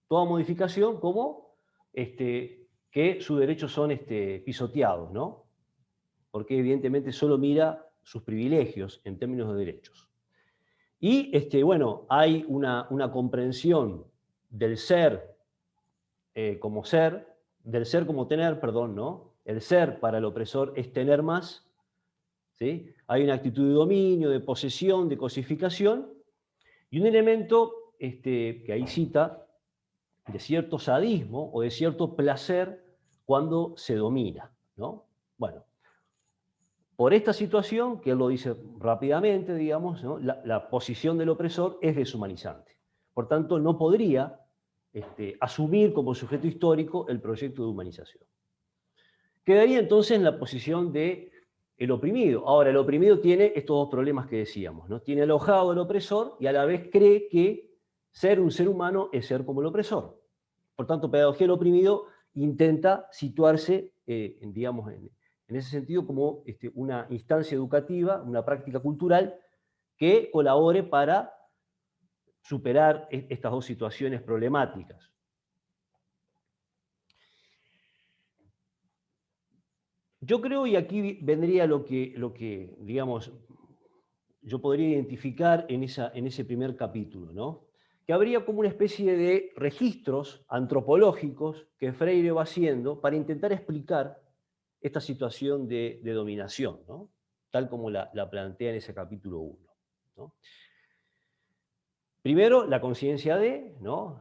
toda modificación como que sus derechos son pisoteados, ¿no? Porque evidentemente solo mira sus privilegios en términos de derechos. Y bueno, hay una comprensión del ser como ser, del ser como tener, perdón, ¿no? El ser para el opresor es tener más, ¿sí? Hay una actitud de dominio, de posesión, de cosificación, y un elemento que ahí cita de cierto sadismo o de cierto placer cuando se domina, ¿no? Bueno, por esta situación, que él lo dice rápidamente, digamos, ¿no? La posición del opresor es deshumanizante. Por tanto, no podría asumir como sujeto histórico el proyecto de humanización. Quedaría entonces en la posición del oprimido. Ahora, el oprimido tiene estos dos problemas que decíamos, ¿no? Tiene alojado al opresor y a la vez cree que ser un ser humano es ser como el opresor. Por tanto, pedagogía del oprimido intenta situarse, digamos, en ese sentido como una instancia educativa, una práctica cultural que colabore para superar estas dos situaciones problemáticas. Yo creo, y aquí vendría lo que digamos, yo podría identificar en ese primer capítulo, ¿no? Que habría como una especie de registros antropológicos que Freire va haciendo para intentar explicar esta situación de dominación, ¿no? Tal como la plantea en ese capítulo 1, ¿no? Primero, la conciencia ¿no?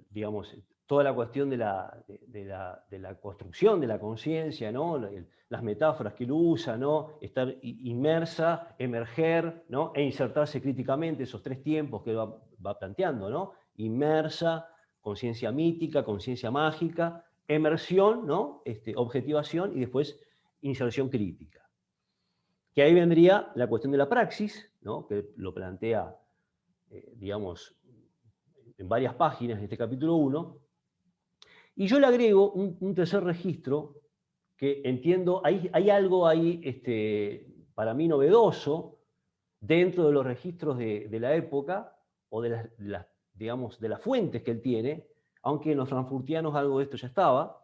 Digamos, toda la cuestión de la construcción de la conciencia, ¿no? Las metáforas que él usa, ¿no? Estar inmersa, emerger, ¿no? E insertarse críticamente, esos tres tiempos que él va planteando, ¿no? Inmersa, conciencia mítica, conciencia mágica, emersión, ¿no? Objetivación y después inserción crítica. Que ahí vendría la cuestión de la praxis, ¿no? Que lo plantea, digamos, en varias páginas de este capítulo 1, y yo le agrego un tercer registro que entiendo, hay algo ahí para mí novedoso dentro de los registros de la época, o digamos, de las fuentes que él tiene, aunque en los frankfurtianos algo de esto ya estaba,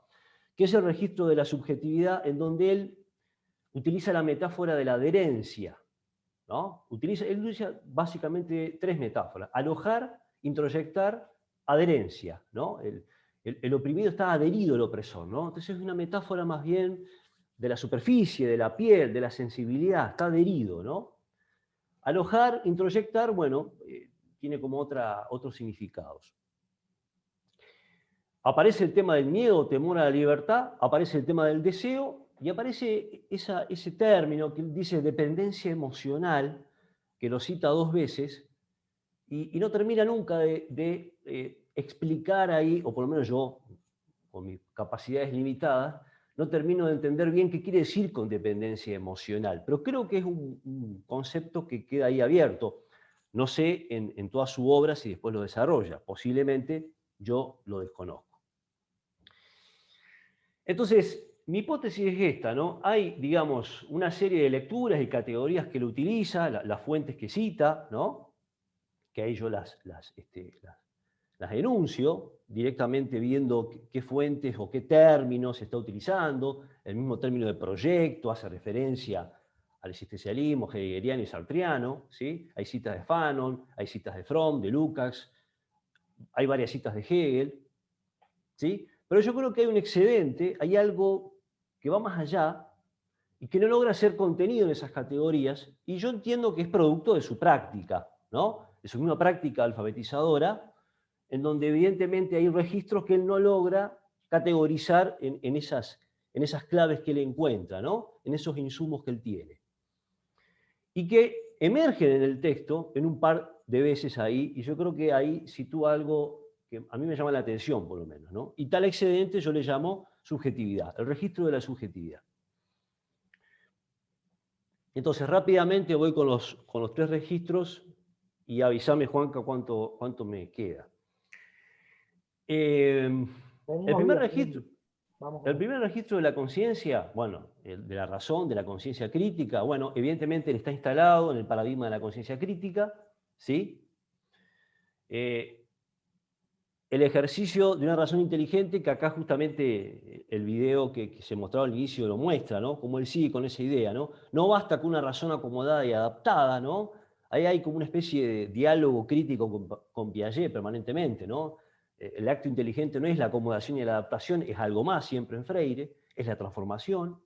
que es el registro de la subjetividad, en donde él utiliza la metáfora de la adherencia, ¿no? Él utiliza básicamente tres metáforas: alojar, introyectar, adherencia, ¿no? El oprimido está adherido al opresor, ¿no? Entonces es una metáfora más bien de la superficie, de la piel, de la sensibilidad, está adherido, ¿no? Alojar, introyectar, bueno, tiene como otros significados. Aparece el tema del miedo, temor a la libertad, aparece el tema del deseo, y aparece ese término que él dice dependencia emocional, que lo cita dos veces, y no termina nunca de explicar ahí, o por lo menos yo, con mis capacidades limitadas, no termino de entender bien qué quiere decir con dependencia emocional, pero creo que es un concepto que queda ahí abierto. No sé en toda su obra si después lo desarrolla, posiblemente yo lo desconozco. Entonces, mi hipótesis es esta, ¿no? Hay, digamos, una serie de lecturas y categorías que él utiliza, las fuentes que cita, ¿no? Que ahí yo las enuncio, directamente viendo qué fuentes o qué términos está utilizando. El mismo término de proyecto hace referencia al existencialismo heideggeriano y sartriano, ¿sí? Hay citas de Fanon, hay citas de Fromm, de Lukács, hay varias citas de Hegel, ¿sí? Pero yo creo que hay un excedente, hay algo que va más allá y que no logra ser contenido en esas categorías, y yo entiendo que es producto de su práctica, ¿no? De su misma práctica alfabetizadora, en donde evidentemente hay registros que él no logra categorizar en esas claves que él encuentra, ¿no? En esos insumos que él tiene. Y que emergen en el texto en un par de veces ahí, y yo creo que ahí sitúa algo que a mí me llama la atención, por lo menos, ¿no? Y tal excedente yo le llamo subjetividad, el registro de la subjetividad. Entonces, rápidamente voy con los tres registros y avísame, Juanca, cuánto me queda. El primer registro de la conciencia, bueno, de la razón, de la conciencia crítica, bueno, evidentemente él está instalado en el paradigma de la conciencia crítica, ¿sí? El ejercicio de una razón inteligente, que acá justamente el video que se mostraba al inicio lo muestra, ¿no? Como él sigue con esa idea, ¿no? No basta con una razón acomodada y adaptada, ¿no? Ahí hay como una especie de diálogo crítico con Piaget permanentemente, ¿no? El acto inteligente no es la acomodación y la adaptación, es algo más siempre en Freire, es la transformación.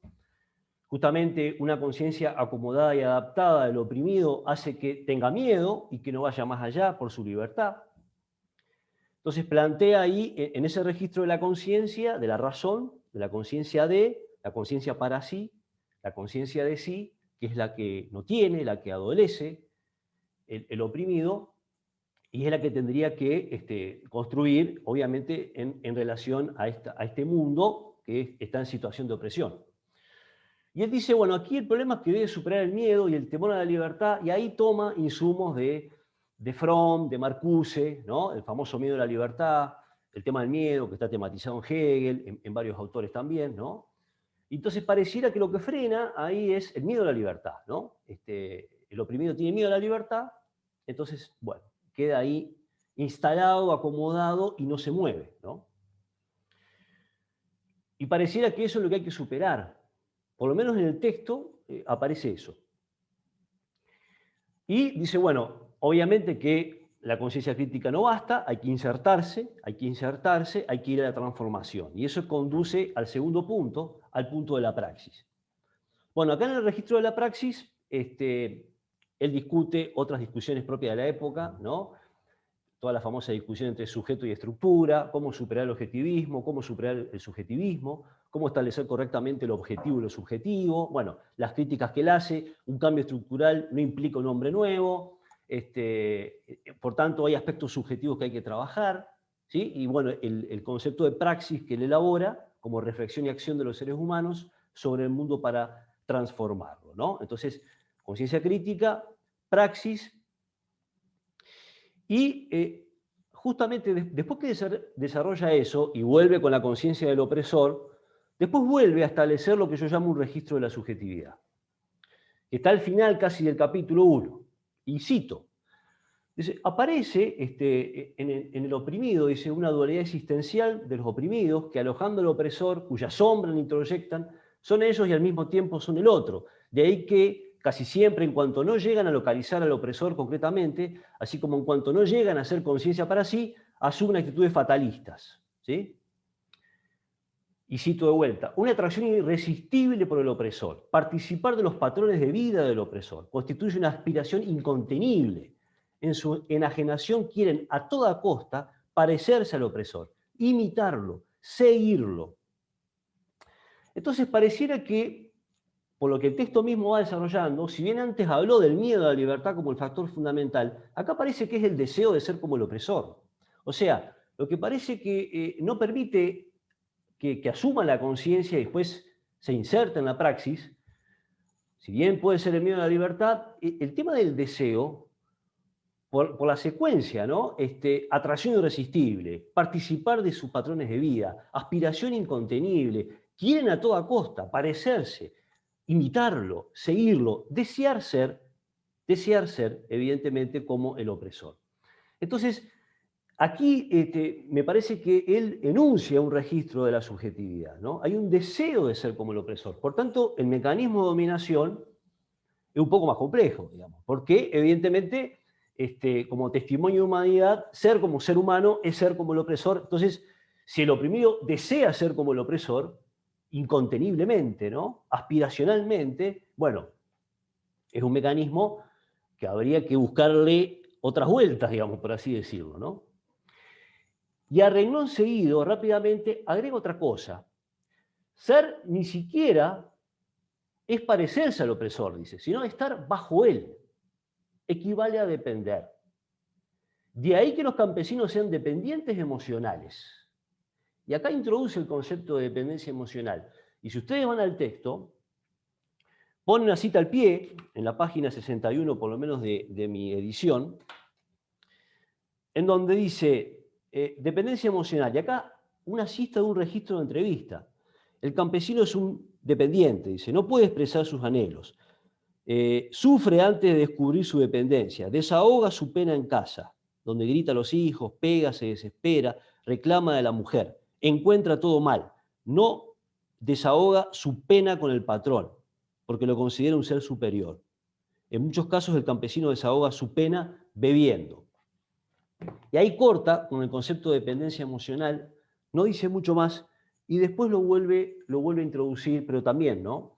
Justamente una conciencia acomodada y adaptada del oprimido hace que tenga miedo y que no vaya más allá por su libertad. Entonces plantea ahí, en ese registro de la conciencia, de la razón, de la conciencia la conciencia para sí, la conciencia de sí, que es la que no tiene, la que adolece, el oprimido, y es la que tendría que construir, obviamente, en relación a este mundo que está en situación de opresión. Y él dice, bueno, aquí el problema es que debe superar el miedo y el temor a la libertad, y ahí toma insumos de Fromm, de Marcuse, ¿no? El famoso miedo a la libertad, el tema del miedo, que está tematizado en Hegel, en varios autores también, ¿no? Entonces pareciera que lo que frena ahí es el miedo a la libertad, ¿no? El oprimido tiene miedo a la libertad, entonces, bueno, queda ahí instalado, acomodado y no se mueve, ¿no? Y pareciera que eso es lo que hay que superar. Por lo menos en el texto aparece eso. Y dice, bueno, obviamente que la conciencia crítica no basta, hay que insertarse, hay que ir a la transformación. Y eso conduce al segundo punto, al punto de la praxis. Bueno, acá en el registro de la praxis, él discute otras discusiones propias de la época, ¿no? Toda la famosa discusión entre sujeto y estructura, cómo superar el objetivismo, cómo superar el subjetivismo, cómo establecer correctamente lo objetivo y lo subjetivo. Bueno, las críticas que él hace, un cambio estructural no implica un hombre nuevo, por tanto hay aspectos subjetivos que hay que trabajar, ¿sí? Y bueno, el concepto de praxis que él elabora como reflexión y acción de los seres humanos sobre el mundo para transformarlo, ¿no? Entonces, conciencia crítica, praxis. Y justamente después que desarrolla eso y vuelve con la conciencia del opresor, después vuelve a establecer lo que yo llamo un registro de la subjetividad, que está al final casi del capítulo 1. Y cito, dice, aparece en el oprimido, dice, una dualidad existencial de los oprimidos que alojando al opresor, cuya sombra le introyectan, son ellos y al mismo tiempo son el otro. De ahí que casi siempre, en cuanto no llegan a localizar al opresor concretamente, así como en cuanto no llegan a hacer conciencia para sí, asumen actitudes fatalistas, ¿sí? Y cito de vuelta, una atracción irresistible por el opresor, participar de los patrones de vida del opresor, constituye una aspiración incontenible. En su enajenación quieren a toda costa parecerse al opresor, imitarlo, seguirlo. Entonces pareciera que, por lo que el texto mismo va desarrollando, si bien antes habló del miedo a la libertad como el factor fundamental, acá parece que es el deseo de ser como el opresor. O sea, lo que parece que no permite que asuma la conciencia y después se inserta en la praxis, si bien puede ser el miedo a la libertad, el tema del deseo, por la secuencia, ¿no? Atracción irresistible, participar de sus patrones de vida, aspiración incontenible, quieren a toda costa parecerse, imitarlo, seguirlo, desear ser, evidentemente, como el opresor. Entonces, aquí me parece que él enuncia un registro de la subjetividad, ¿no? Hay un deseo de ser como el opresor. Por tanto, el mecanismo de dominación es un poco más complejo, digamos, porque evidentemente, como testimonio de humanidad, ser como ser humano es ser como el opresor. Entonces, si el oprimido desea ser como el opresor, inconteniblemente, ¿no? Aspiracionalmente, bueno, es un mecanismo que habría que buscarle otras vueltas, digamos, por así decirlo, ¿no? Y a renglón seguido, rápidamente, agrega otra cosa. Ser ni siquiera es parecerse al opresor, dice, sino estar bajo él. Equivale a depender. De ahí que los campesinos sean dependientes emocionales. Y acá introduce el concepto de dependencia emocional. Y si ustedes van al texto, pone una cita al pie, en la página 61 por lo menos de mi edición, en donde dice, dependencia emocional. Y acá una cita de un registro de entrevista. El campesino es un dependiente, dice, no puede expresar sus anhelos. Sufre antes de descubrir su dependencia, desahoga su pena en casa, donde grita a los hijos, pega, se desespera, reclama de la mujer, encuentra todo mal, no desahoga su pena con el patrón, porque lo considera un ser superior. En muchos casos el campesino desahoga su pena bebiendo. Y ahí corta con el concepto de dependencia emocional, no dice mucho más, y después lo vuelve a introducir, pero también, ¿no?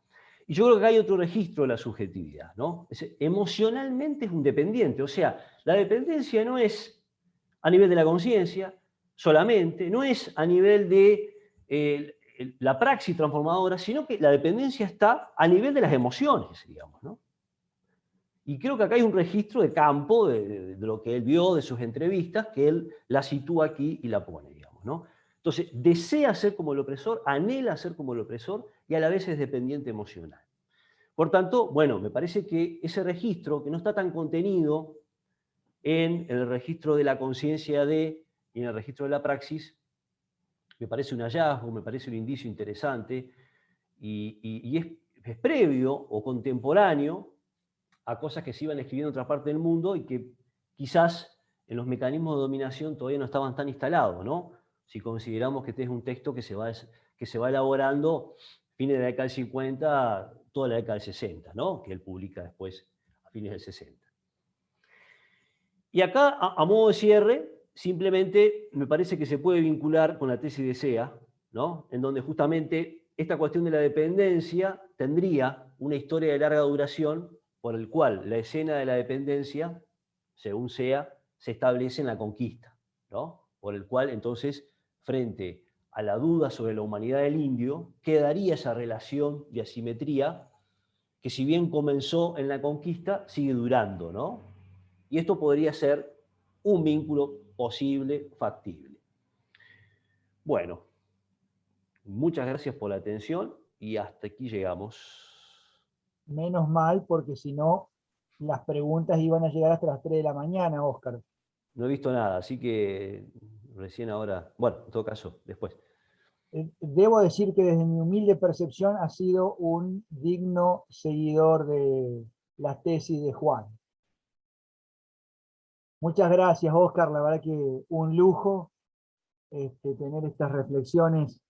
Y yo creo que hay otro registro de la subjetividad, ¿no? Emocionalmente es un dependiente, o sea, la dependencia no es a nivel de la conciencia solamente, no es a nivel de la praxis transformadora, sino que la dependencia está a nivel de las emociones, digamos, ¿no? Y creo que acá hay un registro de campo de lo que él vio, de sus entrevistas, que él la sitúa aquí y la pone, digamos, ¿no? Entonces, desea ser como el opresor, anhela ser como el opresor, y a la vez es dependiente emocional. Por tanto, bueno, me parece que ese registro, que no está tan contenido en el registro de la conciencia de y en el registro de la praxis, me parece un hallazgo, me parece un indicio interesante, y es previo o contemporáneo a cosas que se iban escribiendo en otra parte del mundo y que quizás en los mecanismos de dominación todavía no estaban tan instalados, ¿no? Si consideramos que este es un texto que se va elaborando fines de la década del 50, toda la década del 60, ¿no? Que él publica después a fines del 60. Y acá, a modo de cierre, simplemente me parece que se puede vincular con la tesis de SEA, ¿no? En donde justamente esta cuestión de la dependencia tendría una historia de larga duración por el cual la escena de la dependencia, según SEA, se establece en la conquista, ¿no? Por el cual, entonces, frente a la duda sobre la humanidad del indio, quedaría esa relación de asimetría que, si bien comenzó en la conquista, sigue durando, ¿no? Y esto podría ser un vínculo posible, factible. Bueno, muchas gracias por la atención y hasta aquí llegamos. Menos mal, porque si no, las preguntas iban a llegar hasta las 3 de la mañana, Óscar. No he visto nada, así que recién ahora, bueno, en todo caso, después. Debo decir que desde mi humilde percepción ha sido un digno seguidor de la tesis de Juan. Muchas gracias, Óscar, la verdad que un lujo tener estas reflexiones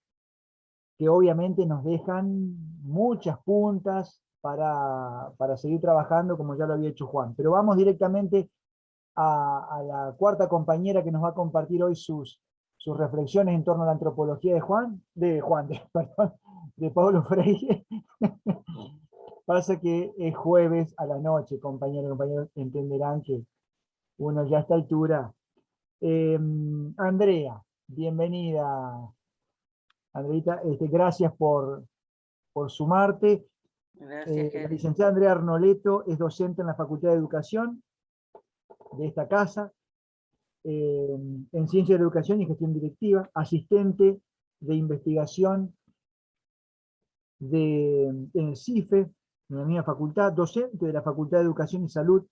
que obviamente nos dejan muchas puntas para seguir trabajando como ya lo había hecho Juan. Pero vamos directamente a la cuarta compañera que nos va a compartir hoy sus reflexiones en torno a la antropología perdón, de Paulo Freire. Pasa que es jueves a la noche, compañeros, entenderán que uno ya a esta altura. Andrea, bienvenida. Andreita, gracias por sumarte. Gracias, La licenciada Andrea Arnoleto es docente en la Facultad de Educación de esta casa, en Ciencia de la Educación y Gestión Directiva, asistente de investigación en el CIFE, en la misma facultad, docente de la Facultad de Educación y Salud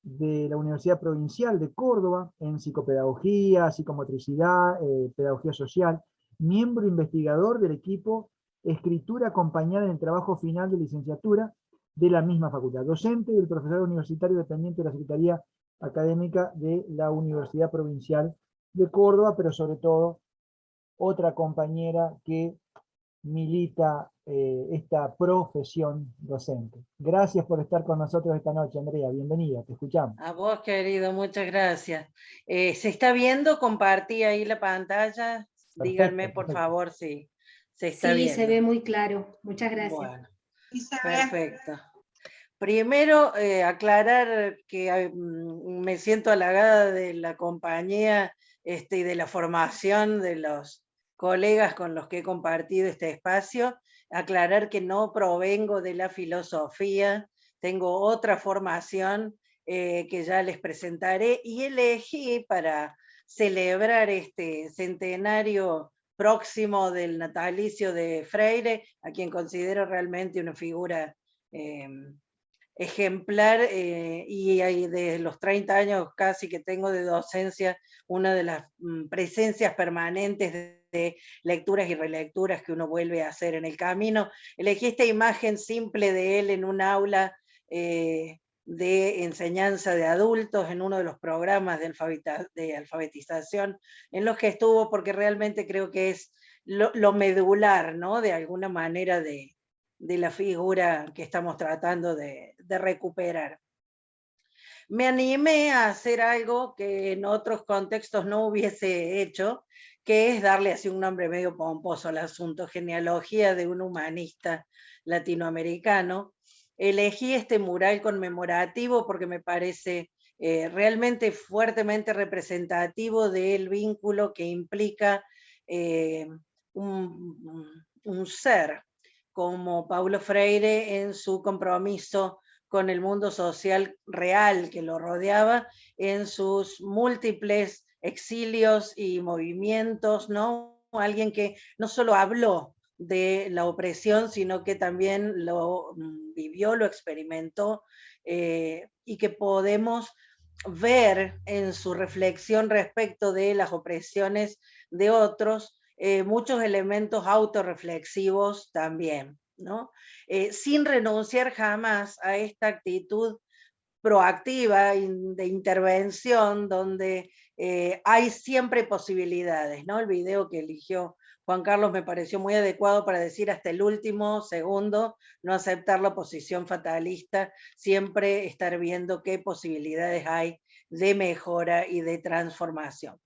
de la Universidad Provincial de Córdoba, en psicopedagogía, psicomotricidad, pedagogía social, miembro investigador del equipo Escritura acompañada en el trabajo final de licenciatura de la misma facultad, docente del profesor universitario dependiente de la Secretaría Académica de la Universidad Provincial de Córdoba, pero sobre todo otra compañera que milita esta profesión docente. Gracias por estar con nosotros esta noche, Andrea. Bienvenida, te escuchamos. A vos, querido, muchas gracias. ¿Se está viendo? Compartí ahí la pantalla. Perfecto, díganme, por perfecto. favor, si se está Sí, viendo. se ve muy claro. Muchas gracias. Bueno, perfecto. Primero, aclarar que me siento halagada de la compañía y de la formación de los colegas con los que he compartido este espacio. Aclarar que no provengo de la filosofía, tengo otra formación que ya les presentaré, y elegí para celebrar este centenario próximo del natalicio de Freire, a quien considero realmente una figura ejemplar, y de los 30 años casi que tengo de docencia, una de las presencias permanentes de lecturas y relecturas que uno vuelve a hacer en el camino. Elegí esta imagen simple de él en un aula de enseñanza de adultos, en uno de los programas de alfabetización en los que estuvo, porque realmente creo que es lo medular, ¿no? De alguna manera de la figura que estamos tratando de recuperar. Me animé a hacer algo que en otros contextos no hubiese hecho, que es darle así un nombre medio pomposo al asunto, genealogía de un humanista latinoamericano. Elegí este mural conmemorativo porque me parece realmente fuertemente representativo del vínculo que implica un ser como Paulo Freire en su compromiso con el mundo social real que lo rodeaba, en sus múltiples exilios y movimientos, ¿no? Alguien que no solo habló de la opresión, sino que también lo vivió, lo experimentó, y que podemos ver en su reflexión respecto de las opresiones de otros, muchos elementos autorreflexivos también, ¿no? Sin renunciar jamás a esta actitud proactiva de intervención donde hay siempre posibilidades, ¿no? El video que eligió Juan Carlos me pareció muy adecuado para decir hasta el último segundo, no aceptar la posición fatalista, siempre estar viendo qué posibilidades hay de mejora y de transformación.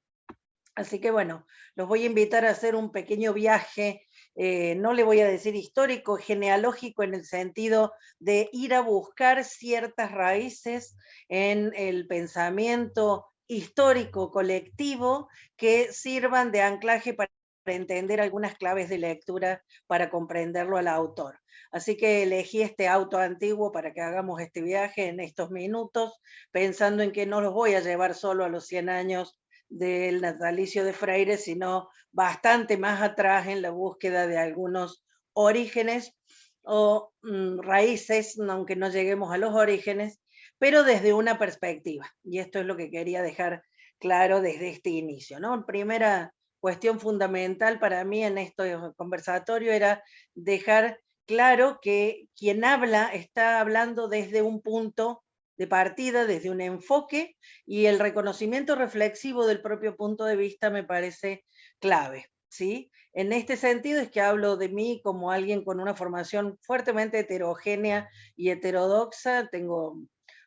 Así que bueno, los voy a invitar a hacer un pequeño viaje, no le voy a decir histórico, genealógico, en el sentido de ir a buscar ciertas raíces en el pensamiento histórico colectivo que sirvan de anclaje para entender algunas claves de lectura para comprenderlo al autor. Así que elegí este auto antiguo para que hagamos este viaje en estos minutos, pensando en que no los voy a llevar solo a los 100 años del natalicio de Freire, sino bastante más atrás en la búsqueda de algunos orígenes o raíces, aunque no lleguemos a los orígenes, pero desde una perspectiva. Y esto es lo que quería dejar claro desde este inicio, ¿no? Primera cuestión fundamental para mí en este conversatorio era dejar claro que quien habla está hablando desde un punto de partida, desde un enfoque, y el reconocimiento reflexivo del propio punto de vista me parece clave, ¿sí? En este sentido es que hablo de mí como alguien con una formación fuertemente heterogénea y heterodoxa. Tengo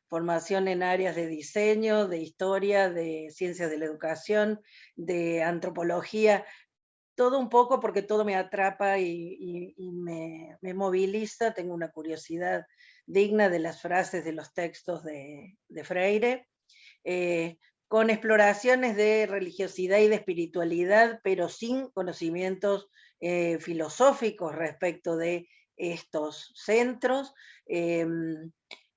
formación en áreas de diseño, de historia, de ciencias de la educación, de antropología, todo un poco porque todo me atrapa y me moviliza. Tengo una curiosidad digna de las frases de los textos de Freire, con exploraciones de religiosidad y de espiritualidad, pero sin conocimientos filosóficos respecto de estos centros.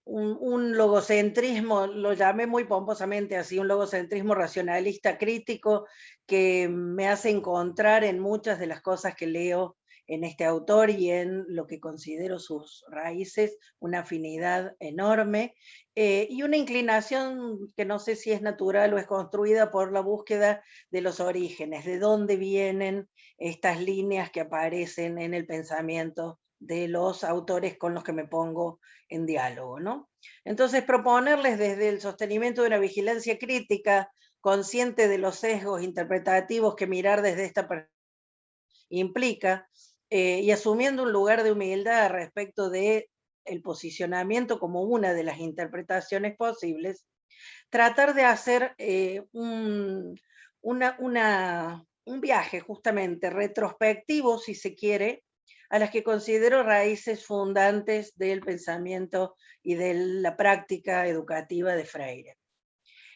Un logocentrismo, lo llamé muy pomposamente así, un logocentrismo racionalista crítico que me hace encontrar en muchas de las cosas que leo en este autor y en lo que considero sus raíces, una afinidad enorme, y una inclinación que no sé si es natural o es construida por la búsqueda de los orígenes, de dónde vienen estas líneas que aparecen en el pensamiento de los autores con los que me pongo en diálogo, ¿no? Entonces, proponerles desde el sostenimiento de una vigilancia crítica, consciente de los sesgos interpretativos que mirar desde esta perspectiva implica, y asumiendo un lugar de humildad respecto de el posicionamiento como una de las interpretaciones posibles, tratar de hacer un viaje justamente retrospectivo, si se quiere, a las que considero raíces fundantes del pensamiento y de la práctica educativa de Freire.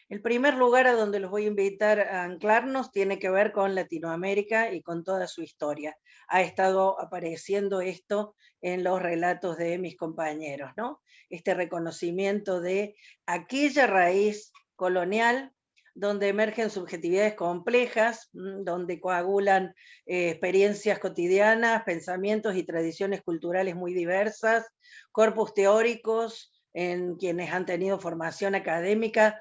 El primer lugar a donde los voy a invitar a anclarnos tiene que ver con Latinoamérica y con toda su historia. Ha estado apareciendo esto en los relatos de mis compañeros, ¿no? Este reconocimiento de aquella raíz colonial donde emergen subjetividades complejas, donde coagulan experiencias cotidianas, pensamientos y tradiciones culturales muy diversas, corpus teóricos en quienes han tenido formación académica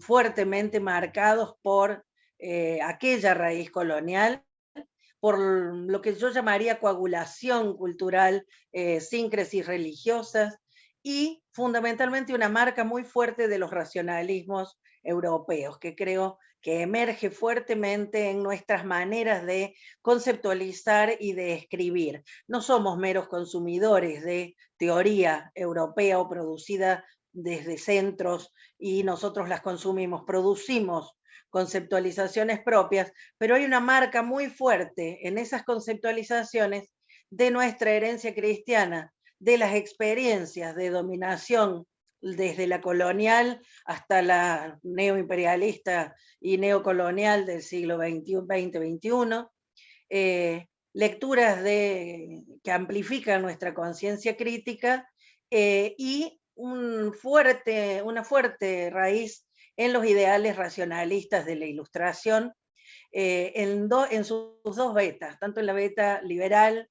fuertemente marcados por aquella raíz colonial, por lo que yo llamaría coagulación cultural, síncresis religiosas, y fundamentalmente una marca muy fuerte de los racionalismos europeos, que creo que emerge fuertemente en nuestras maneras de conceptualizar y de escribir. No somos meros consumidores de teoría europea o producida desde centros y nosotros las consumimos, producimos conceptualizaciones propias, pero hay una marca muy fuerte en esas conceptualizaciones de nuestra herencia cristiana, de las experiencias de dominación desde la colonial hasta la neoimperialista y neocolonial del siglo XX-XXI, lecturas que amplifican nuestra conciencia crítica y una fuerte raíz en los ideales racionalistas de la Ilustración, en sus dos vetas, tanto en la beta liberal,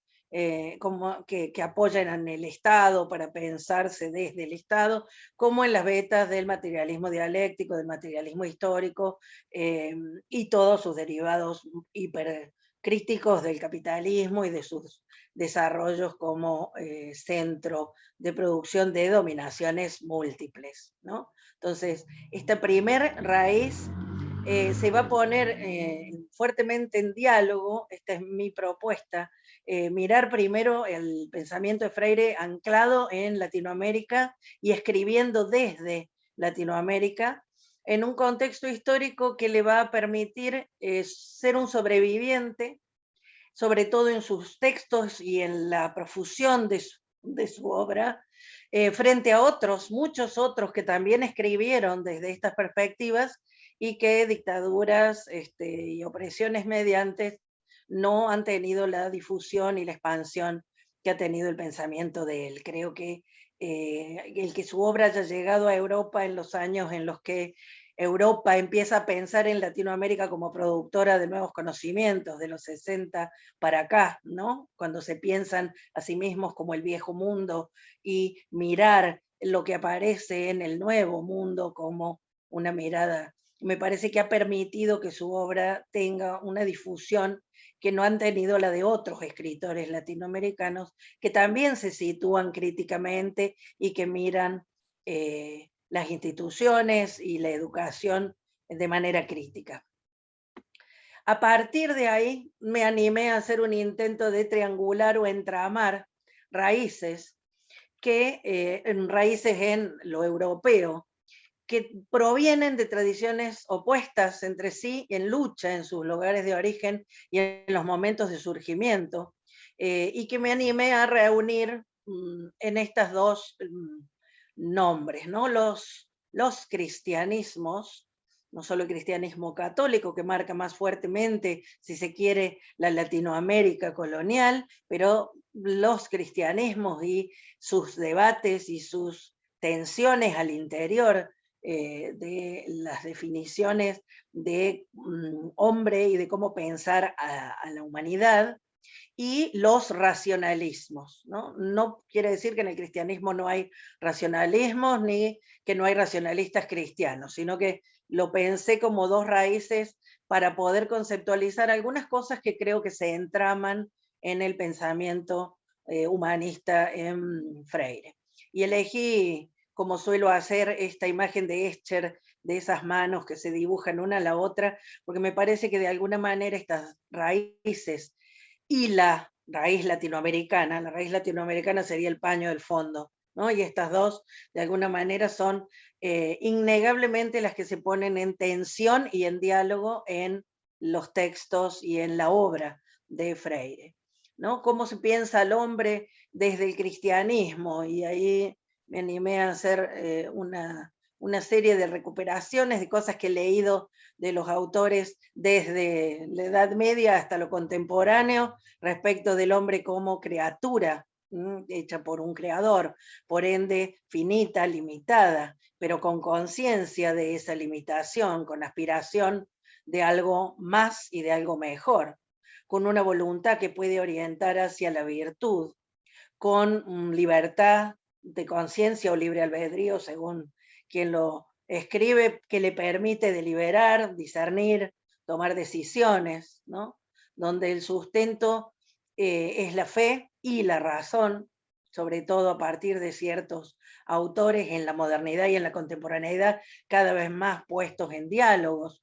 como que apoyan en el Estado para pensarse desde el Estado, como en las vetas del materialismo dialéctico, del materialismo histórico, y todos sus derivados hipercríticos del capitalismo y de sus desarrollos como centro de producción de dominaciones múltiples, ¿no? Entonces, esta primer raíz se va a poner fuertemente en diálogo, esta es mi propuesta, mirar primero el pensamiento de Freire anclado en Latinoamérica y escribiendo desde Latinoamérica, en un contexto histórico que le va a permitir ser un sobreviviente, sobre todo en sus textos y en la profusión de su obra, frente a muchos otros que también escribieron desde estas perspectivas y que dictaduras y opresiones mediantes no han tenido la difusión y la expansión que ha tenido el pensamiento de él. Creo que el que su obra haya llegado a Europa en los años en los que Europa empieza a pensar en Latinoamérica como productora de nuevos conocimientos, de los 60 para acá, ¿no? Cuando se piensan a sí mismos como el viejo mundo y mirar lo que aparece en el nuevo mundo como una mirada. Me parece que ha permitido que su obra tenga una difusión que no han tenido la de otros escritores latinoamericanos, que también se sitúan críticamente y que miran las instituciones y la educación de manera crítica. A partir de ahí me animé a hacer un intento de triangular o entramar raíces, raíces en lo europeo, que provienen de tradiciones opuestas entre sí, en lucha en sus lugares de origen y en los momentos de surgimiento, y que me animé a reunir en estas dos nombres, ¿no? Los cristianismos, no solo el cristianismo católico, que marca más fuertemente, si se quiere, la Latinoamérica colonial, pero los cristianismos y sus debates y sus tensiones al interior de las definiciones de hombre y de cómo pensar a la humanidad, y los racionalismos, ¿no? No quiere decir que en el cristianismo no hay racionalismos ni que no hay racionalistas cristianos, sino que lo pensé como dos raíces para poder conceptualizar algunas cosas que creo que se entraman en el pensamiento humanista en Freire. Y elegí, como suelo hacer, esta imagen de Escher, de esas manos que se dibujan una a la otra, porque me parece que de alguna manera estas raíces y la raíz latinoamericana sería el paño del fondo, ¿no? Y estas dos, de alguna manera, son innegablemente las que se ponen en tensión y en diálogo en los textos y en la obra de Freire, ¿no? Cómo se piensa al hombre desde el cristianismo, y ahí me animé a hacer una serie de recuperaciones de cosas que he leído de los autores desde la Edad Media hasta lo contemporáneo respecto del hombre como criatura, hecha por un creador, por ende finita, limitada, pero con conciencia de esa limitación, con aspiración de algo más y de algo mejor, con una voluntad que puede orientar hacia la virtud, con libertad de conciencia o libre albedrío, según quien lo escribe, que le permite deliberar, discernir, tomar decisiones, ¿no? Donde el sustento es la fe y la razón, sobre todo a partir de ciertos autores en la modernidad y en la contemporaneidad, cada vez más puestos en diálogos,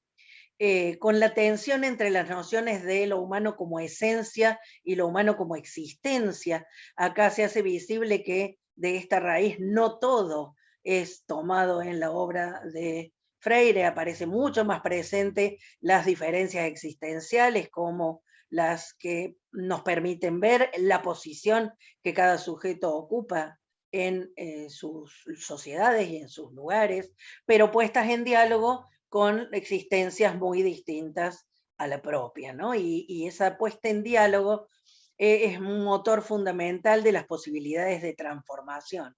con la tensión entre las nociones de lo humano como esencia y lo humano como existencia. Acá se hace visible que de esta raíz no todo es tomado en la obra de Freire, aparece mucho más presente las diferencias existenciales como las que nos permiten ver la posición que cada sujeto ocupa en sus sociedades y en sus lugares, pero puestas en diálogo con existencias muy distintas a la propia, ¿no? Y esa puesta en diálogo es un motor fundamental de las posibilidades de transformación,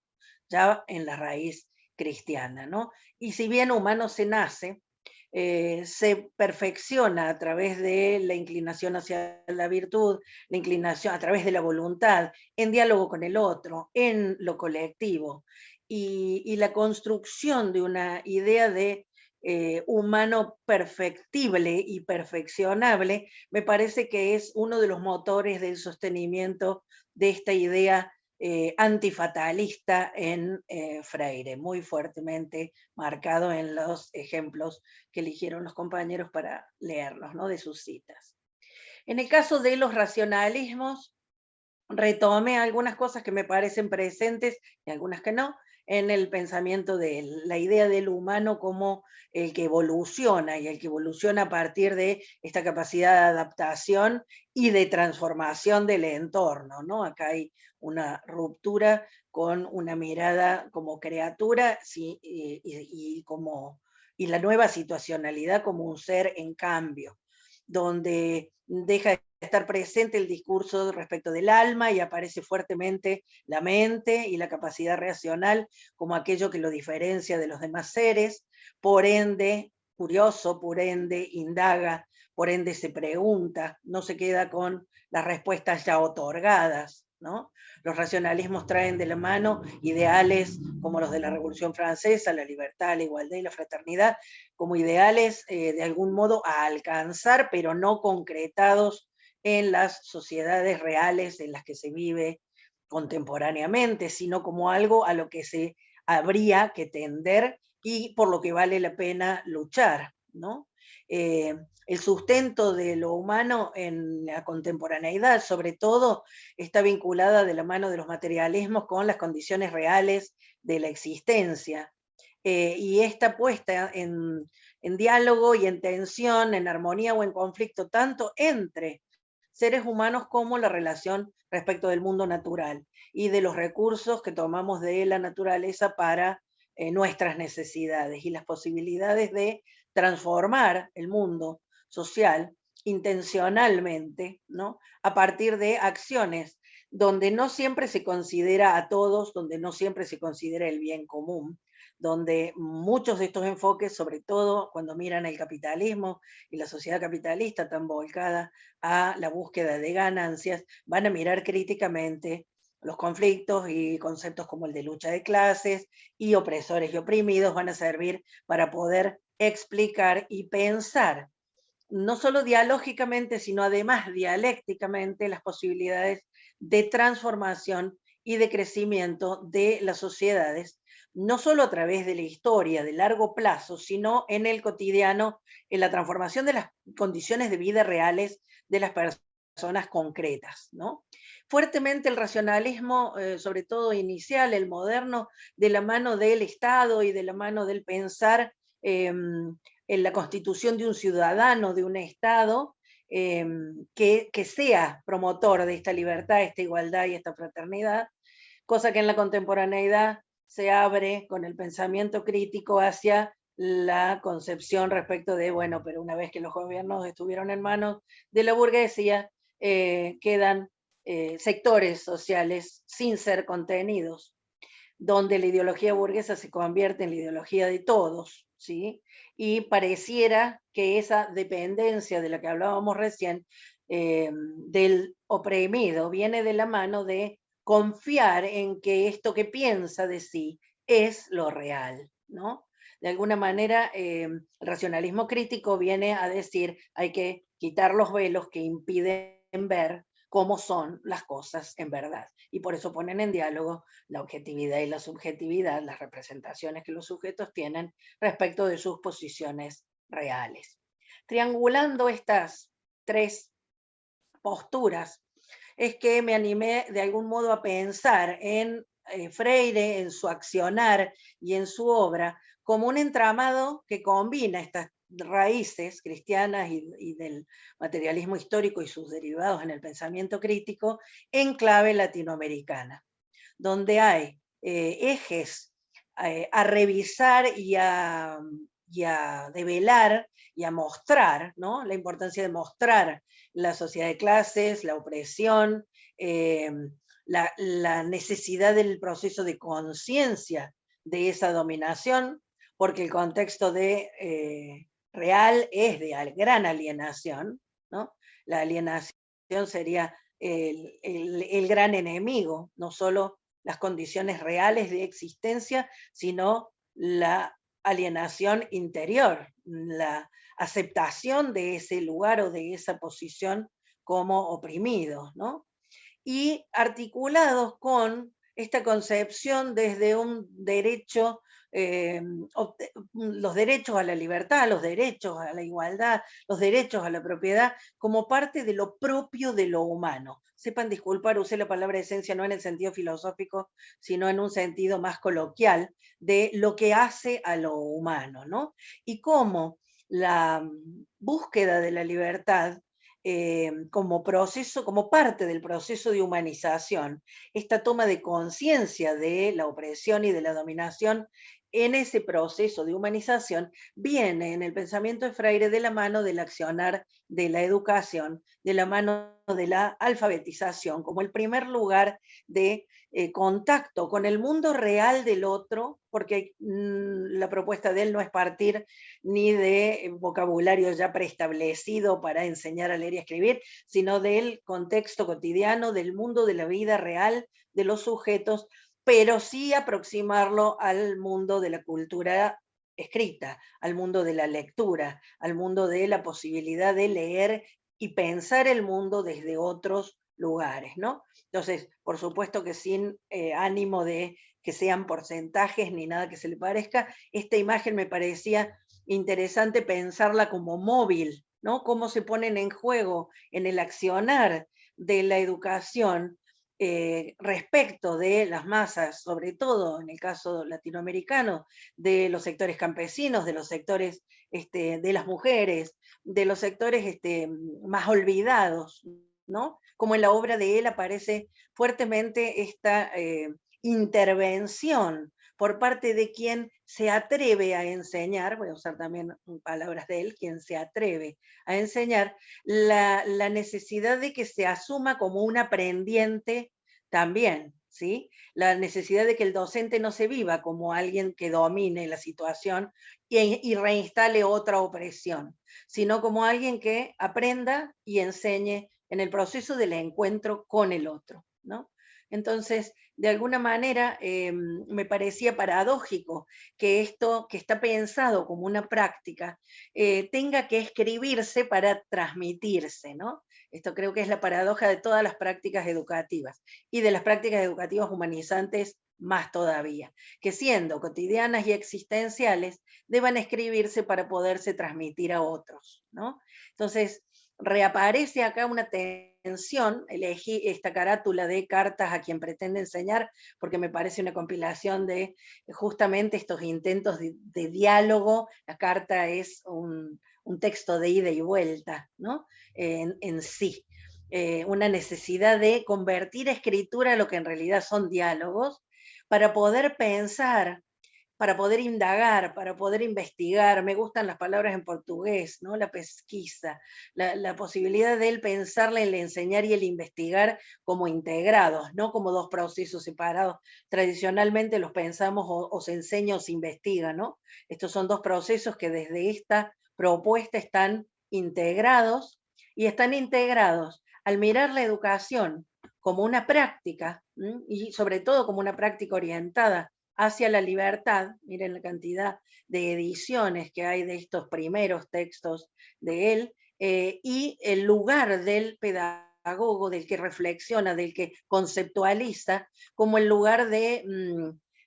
ya en la raíz cristiana, ¿no? Y si bien humano se nace, se perfecciona a través de la inclinación hacia la virtud, la inclinación a través de la voluntad, en diálogo con el otro, en lo colectivo, y la construcción de una idea de humano perfectible y perfeccionable, me parece que es uno de los motores del sostenimiento de esta idea antifatalista en Freire, muy fuertemente marcado en los ejemplos que eligieron los compañeros para leerlos, ¿no? De sus citas. En el caso de los racionalismos, retomé algunas cosas que me parecen presentes y algunas que no, en el pensamiento de la idea del humano como el que evoluciona, y el que evoluciona a partir de esta capacidad de adaptación y de transformación del entorno, ¿no? Acá hay una ruptura con una mirada como criatura, sí, y la nueva situacionalidad como un ser en cambio, donde deja de estar presente el discurso respecto del alma y aparece fuertemente la mente y la capacidad racional como aquello que lo diferencia de los demás seres, por ende, curioso, por ende, indaga, por ende se pregunta, no se queda con las respuestas ya otorgadas, ¿no? Los racionalismos traen de la mano ideales como los de la Revolución Francesa, la libertad, la igualdad y la fraternidad, como ideales de algún modo a alcanzar, pero no concretados en las sociedades reales en las que se vive contemporáneamente, sino como algo a lo que se habría que tender y por lo que vale la pena luchar, ¿no? El sustento de lo humano en la contemporaneidad, sobre todo, está vinculada de la mano de los materialismos con las condiciones reales de la existencia. Y esta puesta en diálogo y en tensión, en armonía o en conflicto, tanto entre seres humanos como la relación respecto del mundo natural y de los recursos que tomamos de la naturaleza para nuestras necesidades y las posibilidades de transformar el mundo social intencionalmente, ¿no? A partir de acciones donde no siempre se considera a todos, donde no siempre se considera el bien común, donde muchos de estos enfoques, sobre todo cuando miran el capitalismo y la sociedad capitalista tan volcada a la búsqueda de ganancias, van a mirar críticamente los conflictos y conceptos como el de lucha de clases y opresores y oprimidos van a servir para poder explicar y pensar, no solo dialógicamente, sino además dialécticamente, las posibilidades de transformación y de crecimiento de las sociedades, no solo a través de la historia de largo plazo, sino en el cotidiano, en la transformación de las condiciones de vida reales de las personas concretas, ¿no? Fuertemente el racionalismo, sobre todo inicial, el moderno, de la mano del Estado y de la mano del pensar en la constitución de un ciudadano, de un Estado, que sea promotor de esta libertad, esta igualdad y esta fraternidad, cosa que en la contemporaneidad se abre con el pensamiento crítico hacia la concepción respecto de, bueno, pero una vez que los gobiernos estuvieron en manos de la burguesía, quedan sectores sociales sin ser contenidos, donde la ideología burguesa se convierte en la ideología de todos, ¿sí? Y pareciera que esa dependencia de la que hablábamos recién, del oprimido, viene de la mano de confiar en que esto que piensa de sí es lo real, ¿no? De alguna manera, el racionalismo crítico viene a decir hay que quitar los velos que impiden ver cómo son las cosas en verdad. Y por eso ponen en diálogo la objetividad y la subjetividad, las representaciones que los sujetos tienen respecto de sus posiciones reales. Triangulando estas tres posturas, es que me animé de algún modo a pensar en Freire, en su accionar y en su obra, como un entramado que combina estas raíces cristianas y del materialismo histórico y sus derivados en el pensamiento crítico en clave latinoamericana, donde hay ejes a revisar y a y a develar y a mostrar, ¿no? La importancia de mostrar la sociedad de clases, la opresión, la necesidad del proceso de conciencia de esa dominación, porque el contexto real es de gran alienación, ¿no? La alienación sería el gran enemigo, no solo las condiciones reales de existencia, sino la alienación interior, la aceptación de ese lugar o de esa posición como oprimidos, ¿no? Y articulados con esta concepción desde un derecho, los derechos a la libertad, los derechos a la igualdad, los derechos a la propiedad, como parte de lo propio de lo humano. Sepan disculpar, usé la palabra esencia no en el sentido filosófico, sino en un sentido más coloquial, de lo que hace a lo humano, ¿no? Y cómo la búsqueda de la libertad como proceso, como parte del proceso de humanización, esta toma de conciencia de la opresión y de la dominación, en ese proceso de humanización viene en el pensamiento de Freire de la mano del accionar de la educación, de la mano de la alfabetización, como el primer lugar de contacto con el mundo real del otro, porque la propuesta de él no es partir ni de vocabulario ya preestablecido para enseñar a leer y a escribir, sino del contexto cotidiano, del mundo de la vida real, de los sujetos, pero sí aproximarlo al mundo de la cultura escrita, al mundo de la lectura, al mundo de la posibilidad de leer y pensar el mundo desde otros lugares, ¿no? Entonces, por supuesto que sin ánimo de que sean porcentajes ni nada que se le parezca, esta imagen me parecía interesante pensarla como móvil, ¿no? Cómo se ponen en juego en el accionar de la educación respecto de las masas, sobre todo en el caso latinoamericano, de los sectores campesinos, de los sectores de las mujeres, de los sectores más olvidados, ¿no? Como en la obra de él aparece fuertemente esta intervención por parte de quien se atreve a enseñar, voy a usar también palabras de él, quien se atreve a enseñar, la necesidad de que se asuma como un aprendiente también, ¿sí? La necesidad de que el docente no se viva como alguien que domine la situación y reinstale otra opresión, sino como alguien que aprenda y enseñe en el proceso del encuentro con el otro, ¿no? Entonces, de alguna manera, me parecía paradójico que esto que está pensado como una práctica tenga que escribirse para transmitirse, ¿no? Esto creo que es la paradoja de todas las prácticas educativas y de las prácticas educativas humanizantes más todavía, que siendo cotidianas y existenciales, deban escribirse para poderse transmitir a otros, ¿no? Entonces, reaparece acá una tensión, elegí esta carátula de cartas a quien pretende enseñar, porque me parece una compilación de justamente estos intentos de diálogo. La carta es un texto de ida y vuelta, ¿no? En sí. Una necesidad de convertir escritura a lo que en realidad son diálogos, para poder pensar, para poder indagar, para poder investigar. Me gustan las palabras en portugués, ¿no? La pesquisa, la posibilidad de él pensarla, el enseñar y el investigar como integrados, no como dos procesos separados. Tradicionalmente los pensamos o se enseña o se investiga, ¿no? Estos son dos procesos que desde esta propuesta están integrados, y están integrados al mirar la educación como una práctica, y sobre todo como una práctica orientada hacia la libertad. Miren la cantidad de ediciones que hay de estos primeros textos de él, y el lugar del pedagogo, del que reflexiona, del que conceptualiza, como el lugar de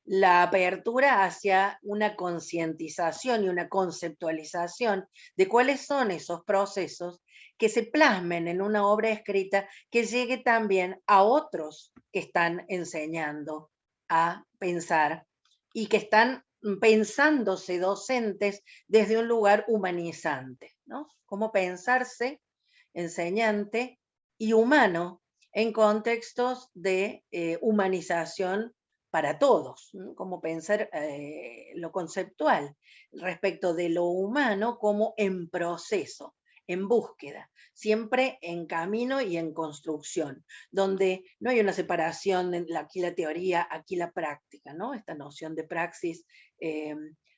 la apertura hacia una concientización y una conceptualización de cuáles son esos procesos que se plasmen en una obra escrita que llegue también a otros que están enseñando a pensar y que están pensándose docentes desde un lugar humanizante, ¿no? Cómo pensarse enseñante y humano en contextos de humanización para todos, ¿no? Cómo pensar lo conceptual respecto de lo humano como en proceso, en búsqueda, siempre en camino y en construcción, donde no hay una separación, aquí la teoría, aquí la práctica, ¿no? Esta noción de praxis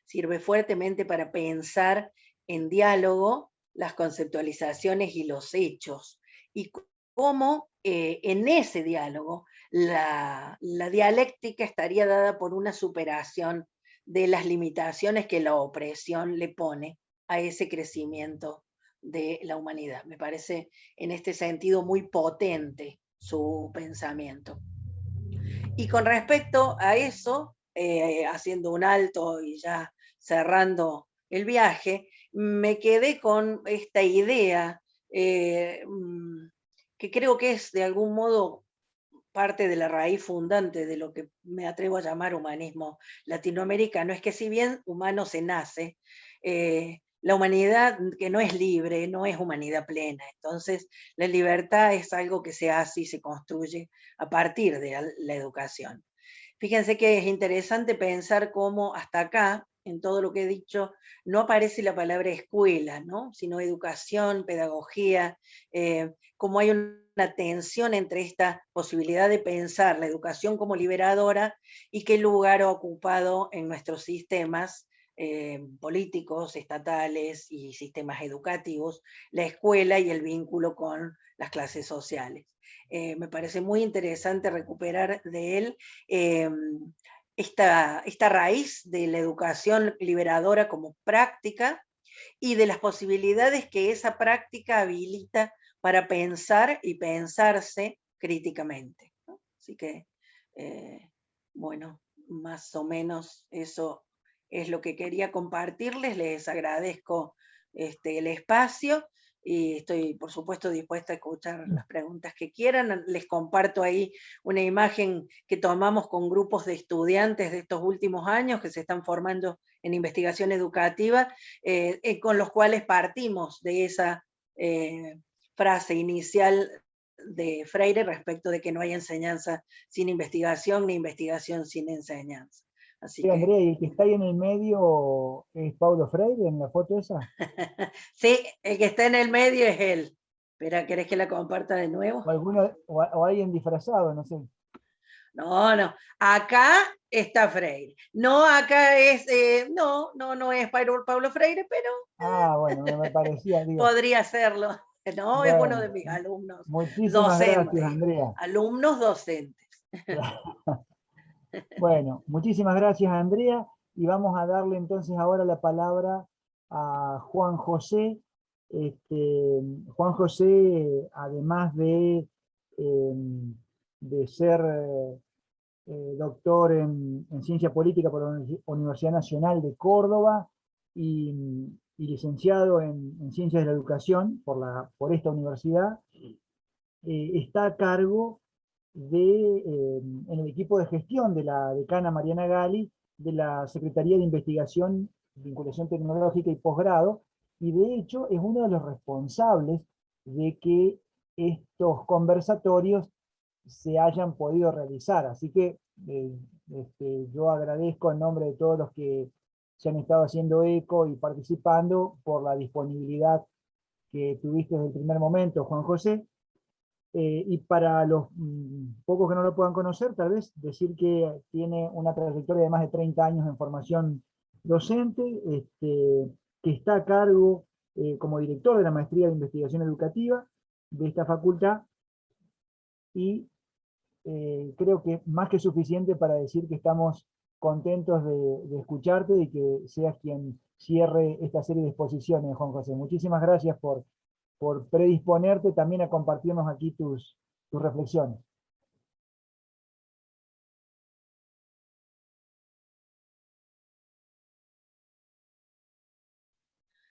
sirve fuertemente para pensar en diálogo las conceptualizaciones y los hechos, y cómo en ese diálogo la dialéctica estaría dada por una superación de las limitaciones que la opresión le pone a ese crecimiento de la humanidad. Me parece en este sentido muy potente su pensamiento. Y con respecto a eso, haciendo un alto y ya cerrando el viaje, me quedé con esta idea que creo que es de algún modo parte de la raíz fundante de lo que me atrevo a llamar humanismo latinoamericano, es que si bien humano se nace, la humanidad que no es libre, no es humanidad plena. Entonces, la libertad es algo que se hace y se construye a partir de la educación. Fíjense que es interesante pensar cómo hasta acá, en todo lo que he dicho, no aparece la palabra escuela, ¿no? Sino educación, pedagogía, como hay una tensión entre esta posibilidad de pensar la educación como liberadora y qué lugar ha ocupado en nuestros sistemas políticos, estatales y sistemas educativos, la escuela y el vínculo con las clases sociales. Me parece muy interesante recuperar de él esta raíz de la educación liberadora como práctica y de las posibilidades que esa práctica habilita para pensar y pensarse críticamente, ¿no? Así que, bueno, más o menos eso es lo que quería compartirles. Les agradezco el espacio y estoy, por supuesto, dispuesta a escuchar las preguntas que quieran. Les comparto ahí una imagen que tomamos con grupos de estudiantes de estos últimos años que se están formando en investigación educativa, con los cuales partimos de esa frase inicial de Freire respecto de que no hay enseñanza sin investigación, ni investigación sin enseñanza. Así Sí, que... Andrea, ¿y el que está ahí en el medio es Paulo Freire en la foto esa? Sí, el que está en el medio es él. Espera, ¿querés que la comparta de nuevo? O alguien disfrazado, no sé. No, no. Acá está Freire. No, acá es, no es Paulo Freire, pero Ah, bueno, me parecía, digo. podría serlo. No, es uno de Bueno, mis alumnos muchísimas gracias, docentes. Andrea. Alumnos docentes. Bueno, muchísimas gracias, Andrea. Y vamos a darle entonces ahora la palabra a Juan José. Juan José, además de ser doctor en Ciencia Política por la Universidad Nacional de Córdoba y licenciado en Ciencias de la Educación por esta universidad, está a cargo en el equipo de gestión de la decana Mariana Gali, de la Secretaría de Investigación, Vinculación Tecnológica y Posgrado, y de hecho es uno de los responsables de que estos conversatorios se hayan podido realizar. Así que yo agradezco en nombre de todos los que se han estado haciendo eco y participando por la disponibilidad que tuviste desde el primer momento, Juan José. Y para los pocos que no lo puedan conocer, tal vez decir que tiene una trayectoria de más de 30 años en formación docente, que está a cargo como director de la Maestría de Investigación Educativa de esta facultad, y creo que es más que suficiente para decir que estamos contentos de escucharte y que seas quien cierre esta serie de exposiciones, Juan José. Muchísimas gracias por predisponerte también a compartirnos aquí tus reflexiones.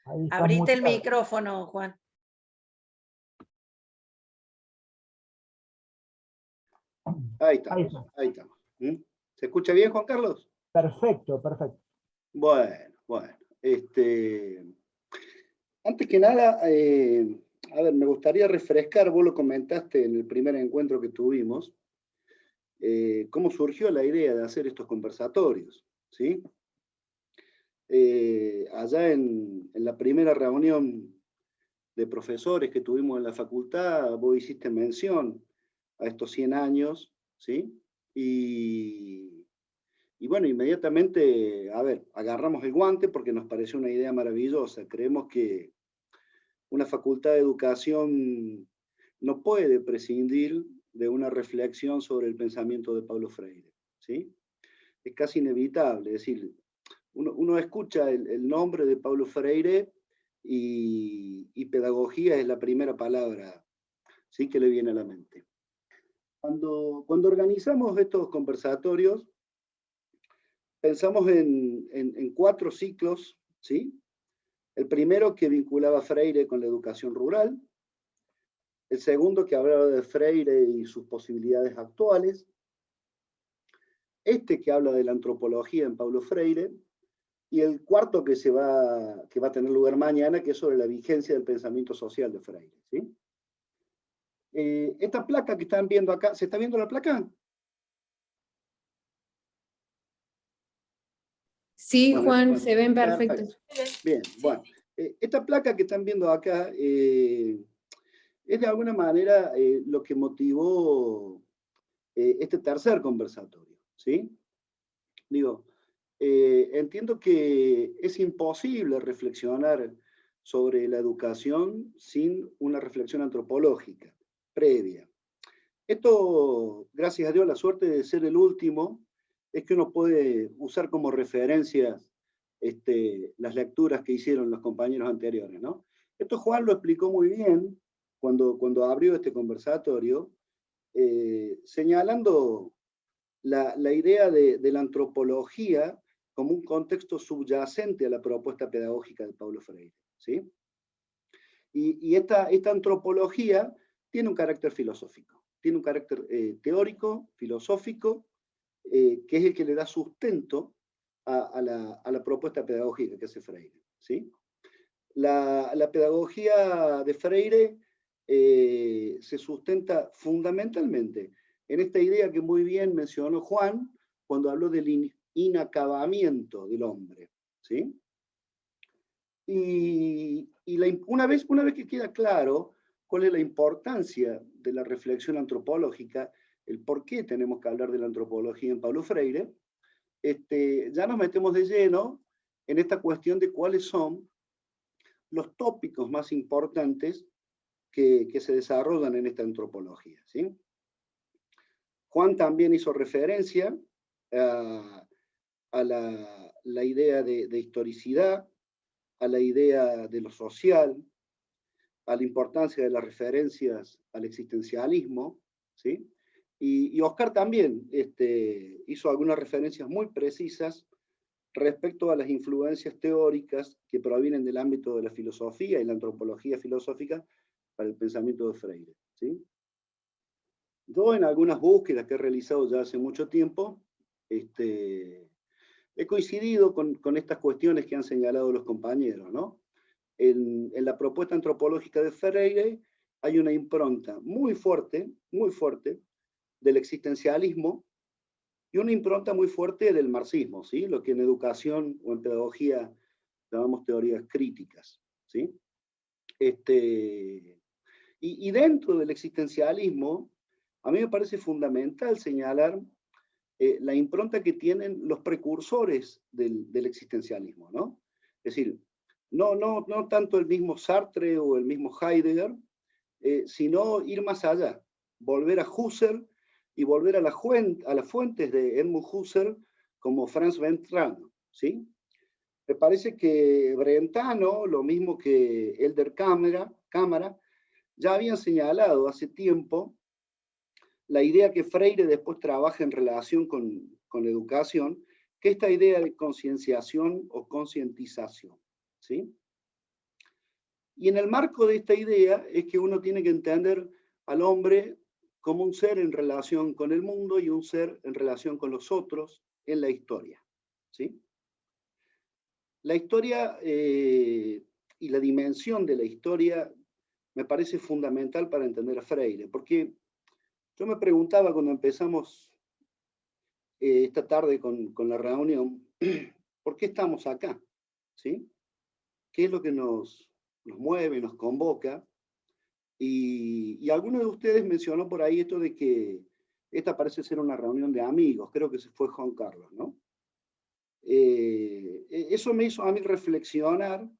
Ahí estás Abrite el muteado. micrófono, Juan. Ahí Ahí estamos, está. ahí estamos. ¿Se escucha bien, Juan Carlos? Perfecto, perfecto. Bueno. Antes que nada, a ver, me gustaría refrescar, vos lo comentaste en el primer encuentro que tuvimos, cómo surgió la idea de hacer estos conversatorios, ¿sí? Allá en la primera reunión de profesores que tuvimos en la facultad, vos hiciste mención a estos 100 años, ¿sí? Y bueno, inmediatamente, a ver, agarramos el guante porque nos pareció una idea maravillosa. Creemos que una facultad de educación no puede prescindir de una reflexión sobre el pensamiento de Paulo Freire, ¿sí? Es casi inevitable, es decir, uno escucha el nombre de Paulo Freire y pedagogía es la primera palabra, ¿sí?, que le viene a la mente. Cuando organizamos estos conversatorios, pensamos en 4 ciclos, ¿sí? El primero que vinculaba a Freire con la educación rural, el segundo que hablaba de Freire y sus posibilidades actuales, este que habla de la antropología en Paulo Freire, y el cuarto que va a tener lugar mañana, que es sobre la vigencia del pensamiento social de Freire, ¿sí? Esta placa que están viendo acá, ¿se está viendo la placa? Sí, Bueno, Juan, se ven perfecto. perfectos. Bien, bueno. Esta placa que están viendo acá es de alguna manera lo que motivó este tercer conversatorio, ¿sí? Digo, entiendo que es imposible reflexionar sobre la educación sin una reflexión antropológica previa. Esto, gracias a Dios, la suerte de ser el último, es que uno puede usar como referencias las lecturas que hicieron los compañeros anteriores, ¿no? Esto Juan lo explicó muy bien cuando abrió este conversatorio, señalando la idea de la antropología como un contexto subyacente a la propuesta pedagógica de Paulo Freire, ¿sí? Y esta antropología tiene un carácter filosófico, tiene un carácter teórico, filosófico, que es el que le da sustento a la propuesta pedagógica que hace Freire, ¿sí? La pedagogía de Freire se sustenta fundamentalmente en esta idea que muy bien mencionó Juan cuando habló del inacabamiento del hombre, ¿sí? Y una vez que queda claro cuál es la importancia de la reflexión antropológica, el por qué tenemos que hablar de la antropología en Paulo Freire, ya nos metemos de lleno en esta cuestión de cuáles son los tópicos más importantes que se desarrollan en esta antropología, ¿sí? Juan también hizo referencia a la idea de historicidad, a la idea de lo social, a la importancia de las referencias al existencialismo, ¿sí? Y Oscar también hizo algunas referencias muy precisas respecto a las influencias teóricas que provienen del ámbito de la filosofía y la antropología filosófica para el pensamiento de Freire, ¿sí? Yo en algunas búsquedas que he realizado ya hace mucho tiempo, he coincidido con estas cuestiones que han señalado los compañeros, ¿no? En la propuesta antropológica de Freire hay una impronta muy fuerte del existencialismo y una impronta muy fuerte del marxismo, ¿sí? Lo que en educación o en pedagogía llamamos teorías críticas, ¿sí? Y dentro del existencialismo, a mí me parece fundamental señalar la impronta que tienen los precursores del existencialismo, ¿no? Es decir, no tanto el mismo Sartre o el mismo Heidegger, sino ir más allá, volver a Husserl y volver a las fuentes de Edmund Husserl como Franz Ventrano, ¿sí? Me parece que Brentano, lo mismo que Elder Cámara, ya habían señalado hace tiempo la idea que Freire después trabaja en relación con la educación, que esta idea de concienciación o concientización, ¿sí? Y en el marco de esta idea es que uno tiene que entender al hombre como un ser en relación con el mundo y un ser en relación con los otros en la historia, ¿sí? La historia y la dimensión de la historia me parece fundamental para entender a Freire, porque yo me preguntaba cuando empezamos esta tarde con la reunión, ¿por qué estamos acá? ¿Sí? ¿Qué es lo que nos mueve, nos convoca? Y alguno de ustedes mencionó por ahí esto de que esta parece ser una reunión de amigos, creo que se fue Juan Carlos, ¿no? Eso me hizo a mí reflexionar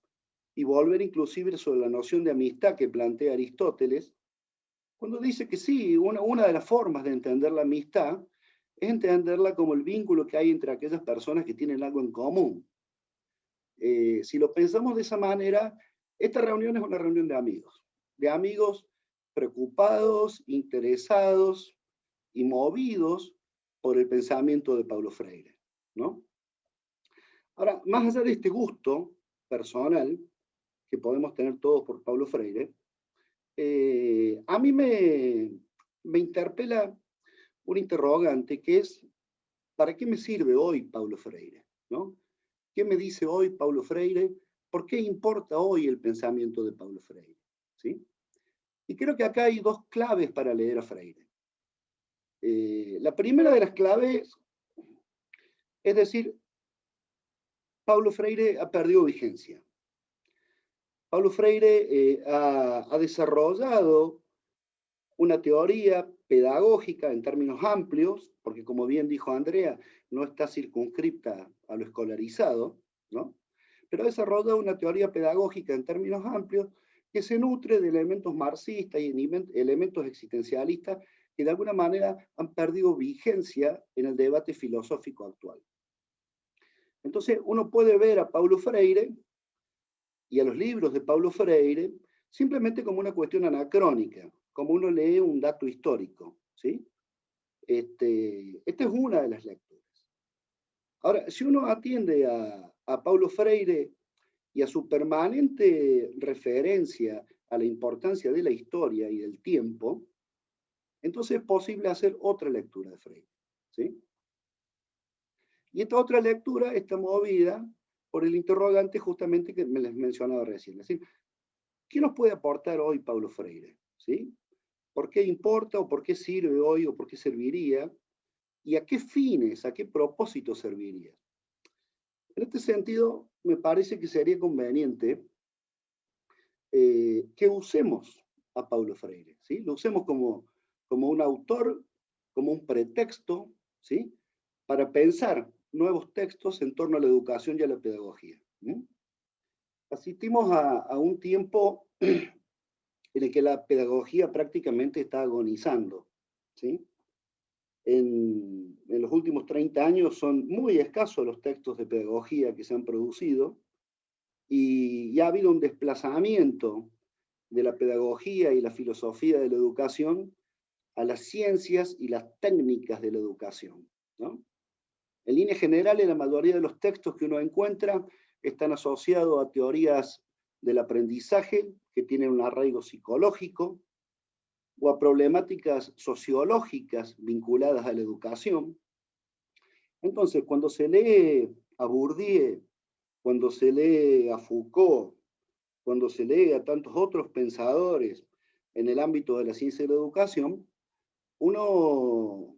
y volver inclusive sobre la noción de amistad que plantea Aristóteles, cuando dice que sí, una de las formas de entender la amistad es entenderla como el vínculo que hay entre aquellas personas que tienen algo en común. Si lo pensamos de esa manera, esta reunión es una reunión de amigos preocupados, interesados y movidos por el pensamiento de Paulo Freire, ¿no? Ahora, más allá de este gusto personal que podemos tener todos por Paulo Freire, a mí me interpela un interrogante que es, ¿para qué me sirve hoy Paulo Freire? ¿No? ¿Qué me dice hoy Paulo Freire? ¿Por qué importa hoy el pensamiento de Paulo Freire? ¿Sí? Y creo que acá hay dos claves para leer a Freire. La primera de las claves es decir, Paulo Freire ha perdido vigencia. Paulo Freire ha desarrollado una teoría pedagógica en términos amplios, porque como bien dijo Andrea, no está circunscripta a lo escolarizado, ¿no? Pero ha desarrollado una teoría pedagógica en términos amplios que se nutre de elementos marxistas y elementos existencialistas que de alguna manera han perdido vigencia en el debate filosófico actual. Entonces uno puede ver a Paulo Freire y a los libros de Paulo Freire simplemente como una cuestión anacrónica, como uno lee un dato histórico, ¿sí? Esta es una de las lecturas. Ahora, si uno atiende a Paulo Freire y a su permanente referencia a la importancia de la historia y del tiempo, entonces es posible hacer otra lectura de Freire, ¿sí? Y esta otra lectura está movida por el interrogante justamente que me les mencionaba recién. Es decir, ¿qué nos puede aportar hoy Paulo Freire? ¿Sí? ¿Por qué importa o por qué sirve hoy o por qué serviría? ¿Y a qué fines, a qué propósito serviría? En este sentido, me parece que sería conveniente que usemos a Paulo Freire, ¿sí? Lo usemos como un autor, como un pretexto, ¿sí? Para pensar nuevos textos en torno a la educación y a la pedagogía. Asistimos a un tiempo en el que la pedagogía prácticamente está agonizando, ¿sí? En los últimos 30 años son muy escasos los textos de pedagogía que se han producido y ha habido un desplazamiento de la pedagogía y la filosofía de la educación a las ciencias y las técnicas de la educación, ¿no? En líneas generales, la mayoría de los textos que uno encuentra están asociados a teorías del aprendizaje que tienen un arraigo psicológico o a problemáticas sociológicas vinculadas a la educación. Entonces, cuando se lee a Bourdieu, cuando se lee a Foucault, cuando se lee a tantos otros pensadores en el ámbito de la ciencia y la educación, uno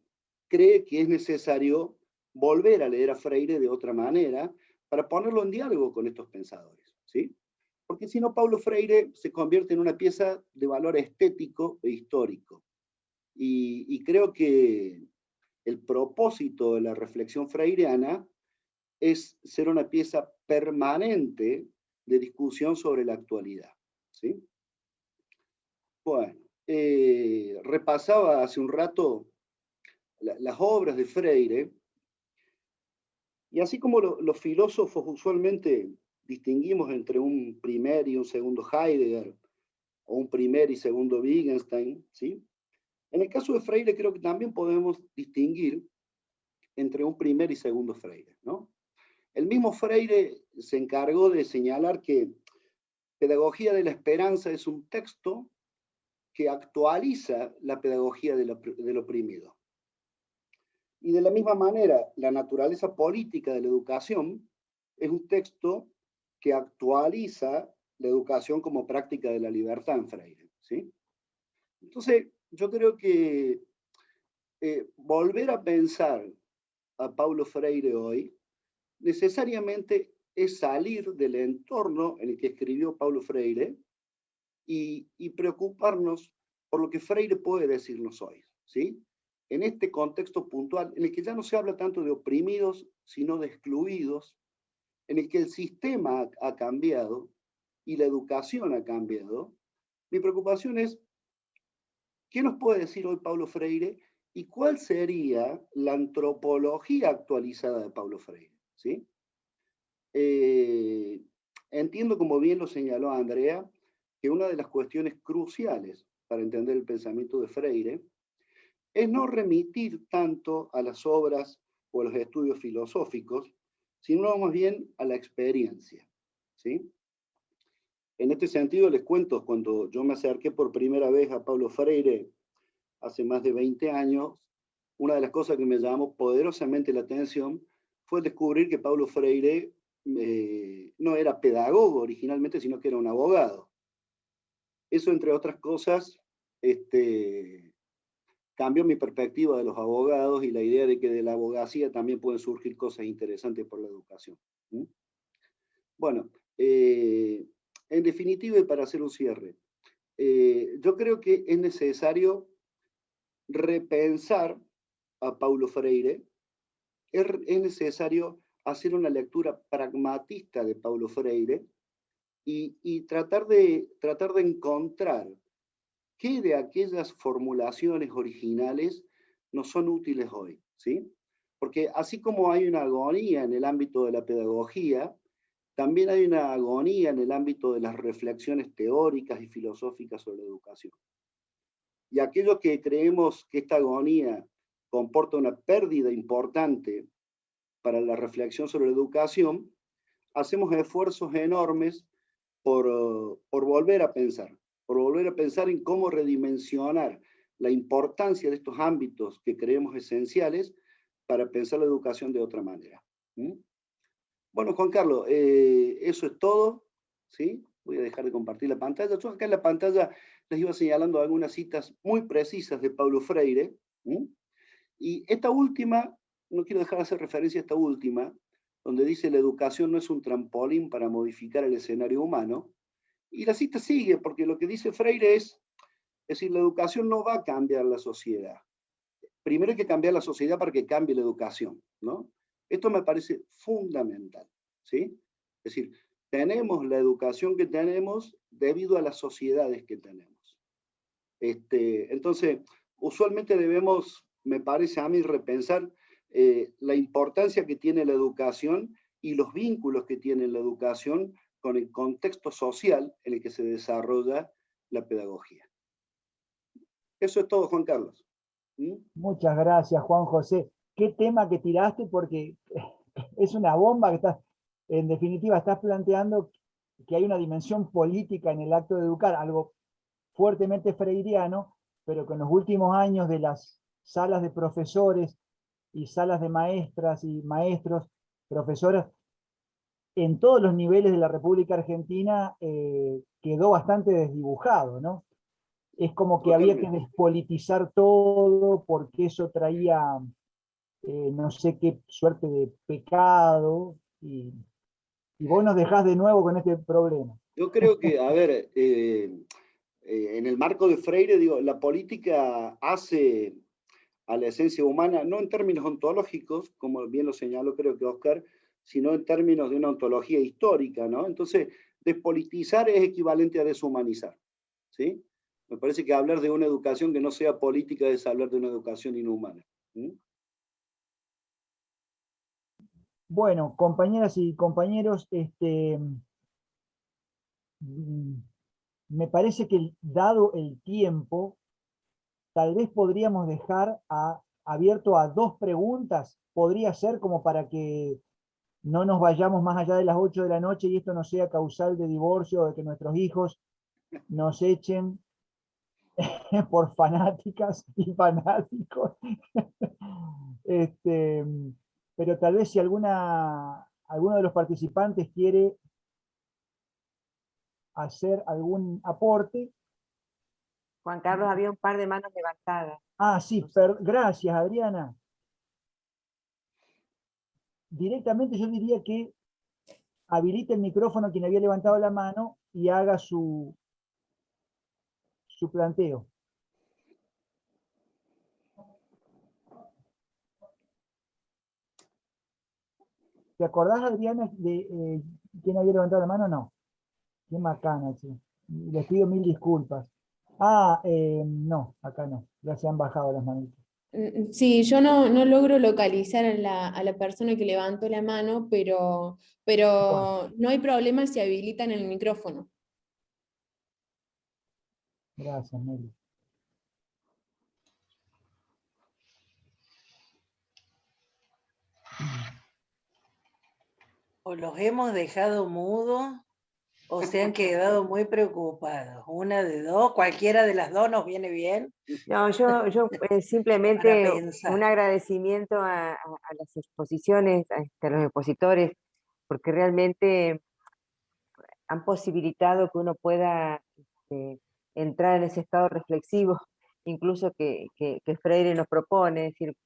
cree que es necesario volver a leer a Freire de otra manera para ponerlo en diálogo con estos pensadores, ¿sí? Porque si no, Paulo Freire se convierte en una pieza de valor estético e histórico. Y creo que el propósito de la reflexión freireana es ser una pieza permanente de discusión sobre la actualidad, ¿sí? Bueno, repasaba hace un rato las obras de Freire, y así como los filósofos usualmente distinguimos entre un primer y un segundo Heidegger, o un primer y segundo Wittgenstein, ¿sí? En el caso de Freire creo que también podemos distinguir entre un primer y segundo Freire, ¿no? El mismo Freire se encargó de señalar que Pedagogía de la Esperanza es un texto que actualiza la pedagogía del oprimido. Y de la misma manera, La naturaleza política de la educación es un texto que actualiza la educación como práctica de la libertad en Freire, ¿sí? Entonces, yo creo que volver a pensar a Paulo Freire hoy necesariamente es salir del entorno en el que escribió Paulo Freire y preocuparnos por lo que Freire puede decirnos hoy, ¿sí? En este contexto puntual, en el que ya no se habla tanto de oprimidos, sino de excluidos, en el que el sistema ha cambiado y la educación ha cambiado, mi preocupación es, ¿qué nos puede decir hoy Paulo Freire y cuál sería la antropología actualizada de Paulo Freire? ¿Sí? Entiendo, como bien lo señaló Andrea, que una de las cuestiones cruciales para entender el pensamiento de Freire es no remitir tanto a las obras o a los estudios filosóficos, sino más bien a la experiencia, ¿sí? En este sentido les cuento, cuando yo me acerqué por primera vez a Paulo Freire hace más de 20 años, una de las cosas que me llamó poderosamente la atención fue descubrir que Paulo Freire no era pedagogo originalmente, sino que era un abogado. Eso, entre otras cosas, cambió mi perspectiva de los abogados y la idea de que de la abogacía también pueden surgir cosas interesantes por la educación. ¿Mm? Bueno, en definitiva, y para hacer un cierre, yo creo que es necesario repensar a Paulo Freire, es necesario hacer una lectura pragmatista de Paulo Freire y tratar de encontrar qué de aquellas formulaciones originales nos son útiles hoy, ¿sí? Porque así como hay una agonía en el ámbito de la pedagogía, también hay una agonía en el ámbito de las reflexiones teóricas y filosóficas sobre la educación. Y aquellos que creemos que esta agonía comporta una pérdida importante para la reflexión sobre la educación, hacemos esfuerzos enormes por volver a pensar en cómo redimensionar la importancia de estos ámbitos que creemos esenciales para pensar la educación de otra manera. ¿Mm? Bueno, Juan Carlos, eso es todo, ¿sí? Voy a dejar de compartir la pantalla. Yo acá en la pantalla les iba señalando algunas citas muy precisas de Paulo Freire. ¿Mm? Y esta última, no quiero dejar de hacer referencia a esta última, donde dice: la educación no es un trampolín para modificar el escenario humano. Y la cita sigue, porque lo que dice Freire es decir, la educación no va a cambiar la sociedad. Primero hay que cambiar la sociedad para que cambie la educación, ¿no? Esto me parece fundamental, ¿sí? Es decir, tenemos la educación que tenemos debido a las sociedades que tenemos. Entonces, usualmente debemos, me parece a mí, repensar la importancia que tiene la educación y los vínculos que tiene la educación con el contexto social en el que se desarrolla la pedagogía. Eso es todo, Juan Carlos. ¿Mm? Muchas gracias, Juan José. Qué tema que tiraste, porque es una bomba que estás, en definitiva, estás planteando que hay una dimensión política en el acto de educar, algo fuertemente freiriano, pero que en los últimos años de las salas de profesores y salas de maestras y maestros, profesoras, en todos los niveles de la República Argentina, quedó bastante desdibujado, ¿no? Es como que había que despolitizar todo porque eso traía no sé qué suerte de pecado, y vos nos dejás de nuevo con este problema. Yo creo que, a ver, en el marco de Freire, digo, la política hace a la esencia humana, no en términos ontológicos, como bien lo señaló creo que Oscar, sino en términos de una ontología histórica, ¿no? Entonces, despolitizar es equivalente a deshumanizar, ¿sí? Me parece que hablar de una educación que no sea política es hablar de una educación inhumana. ¿Mm? Bueno, compañeras y compañeros, me parece que dado el tiempo, tal vez podríamos dejar abierto a 2 preguntas, podría ser como para que no nos vayamos más allá de las 8 de la noche y esto no sea causal de divorcio o de que nuestros hijos nos echen por fanáticas y fanáticos. Pero tal vez si alguno de los participantes quiere hacer algún aporte. Juan Carlos, había un par de manos levantadas. Ah, sí, gracias, Adriana. directamente yo diría que habilite el micrófono quien había levantado la mano y haga su planteo. ¿Te acordás, Adriana, de quién había levantado la mano? No. Qué macana, che. Les pido mil disculpas. No, acá no. Ya se han bajado las manitas. Sí, yo no logro localizar a la persona que levantó la mano, pero no hay problema si habilitan el micrófono. Gracias, Meli. O los hemos dejado mudos o se han quedado muy preocupados. Una de dos, cualquiera de las dos nos viene bien. No, yo Para simplemente pensar. un agradecimiento a las exposiciones, a los expositores, porque realmente han posibilitado que uno pueda entrar en ese estado reflexivo, incluso que Freire nos propone, es decir,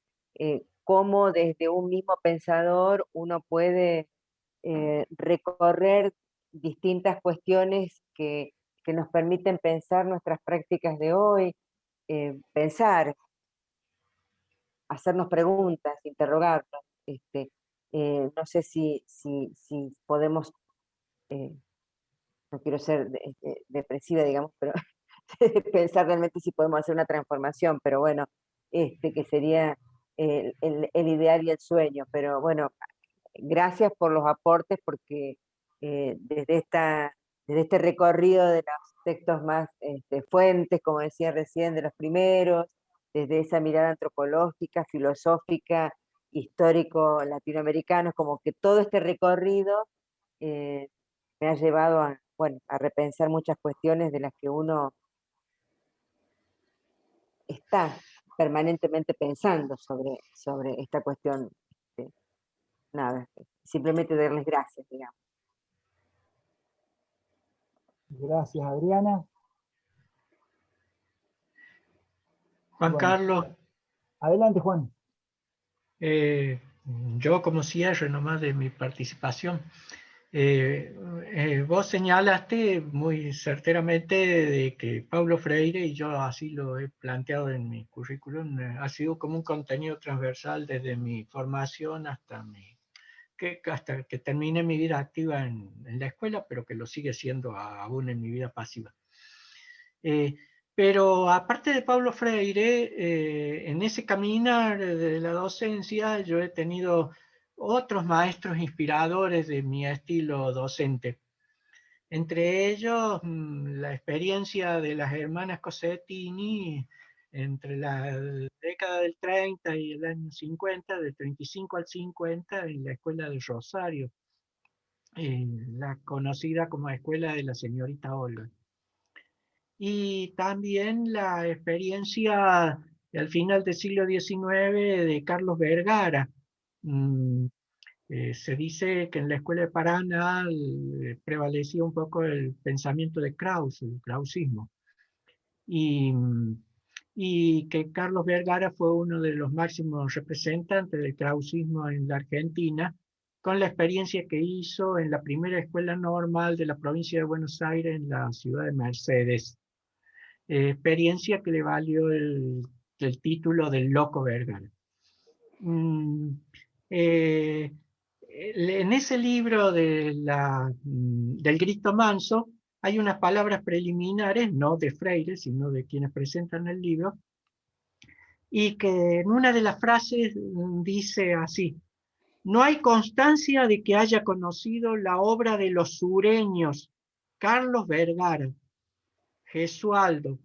cómo desde un mismo pensador uno puede recorrer distintas cuestiones que nos permiten pensar nuestras prácticas de hoy, pensar, hacernos preguntas, interrogarnos. No sé si podemos, no quiero ser depresiva, digamos, pero pensar realmente si podemos hacer una transformación, pero bueno, que sería el ideal y el sueño. Pero bueno, gracias por los aportes, porque desde este recorrido de los textos más fuentes, como decía recién, de los primeros, desde esa mirada antropológica, filosófica, histórico latinoamericano, como que todo este recorrido me ha llevado a repensar muchas cuestiones de las que uno está permanentemente pensando sobre esta cuestión. Nada, simplemente darles gracias, digamos. Gracias, Adriana. Juan Bueno, Carlos, adelante, Juan. yo como cierre nomás de mi participación, vos señalaste muy certeramente de que Paulo Freire, y yo así lo he planteado en mi currículum, ha sido como un contenido transversal desde mi formación hasta que terminé mi vida activa en la escuela, pero que lo sigue siendo aún en mi vida pasiva. Pero aparte de Paulo Freire, en ese caminar de la docencia yo he tenido otros maestros inspiradores de mi estilo docente. Entre ellos, la experiencia de las hermanas Cossettini entre la década del 30 y el año 50, del 35 al 50, en la escuela de Rosario, la conocida como Escuela de la Señorita Olga. Y también la experiencia al final del siglo XIX de Carlos Vergara. Se dice que en la escuela de Paraná prevalecía un poco el pensamiento de Krauss, el krausismo, y que Carlos Vergara fue uno de los máximos representantes del krausismo en la Argentina, con la experiencia que hizo en la primera escuela normal de la provincia de Buenos Aires, en la ciudad de Mercedes. Experiencia que le valió el título del Loco Vergara. En ese libro del Grito Manso hay unas palabras preliminares, no de Freire, sino de quienes presentan el libro, y que en una de las frases dice así: no hay constancia de que haya conocido la obra de los sureños Carlos Vergara, Gesualdo,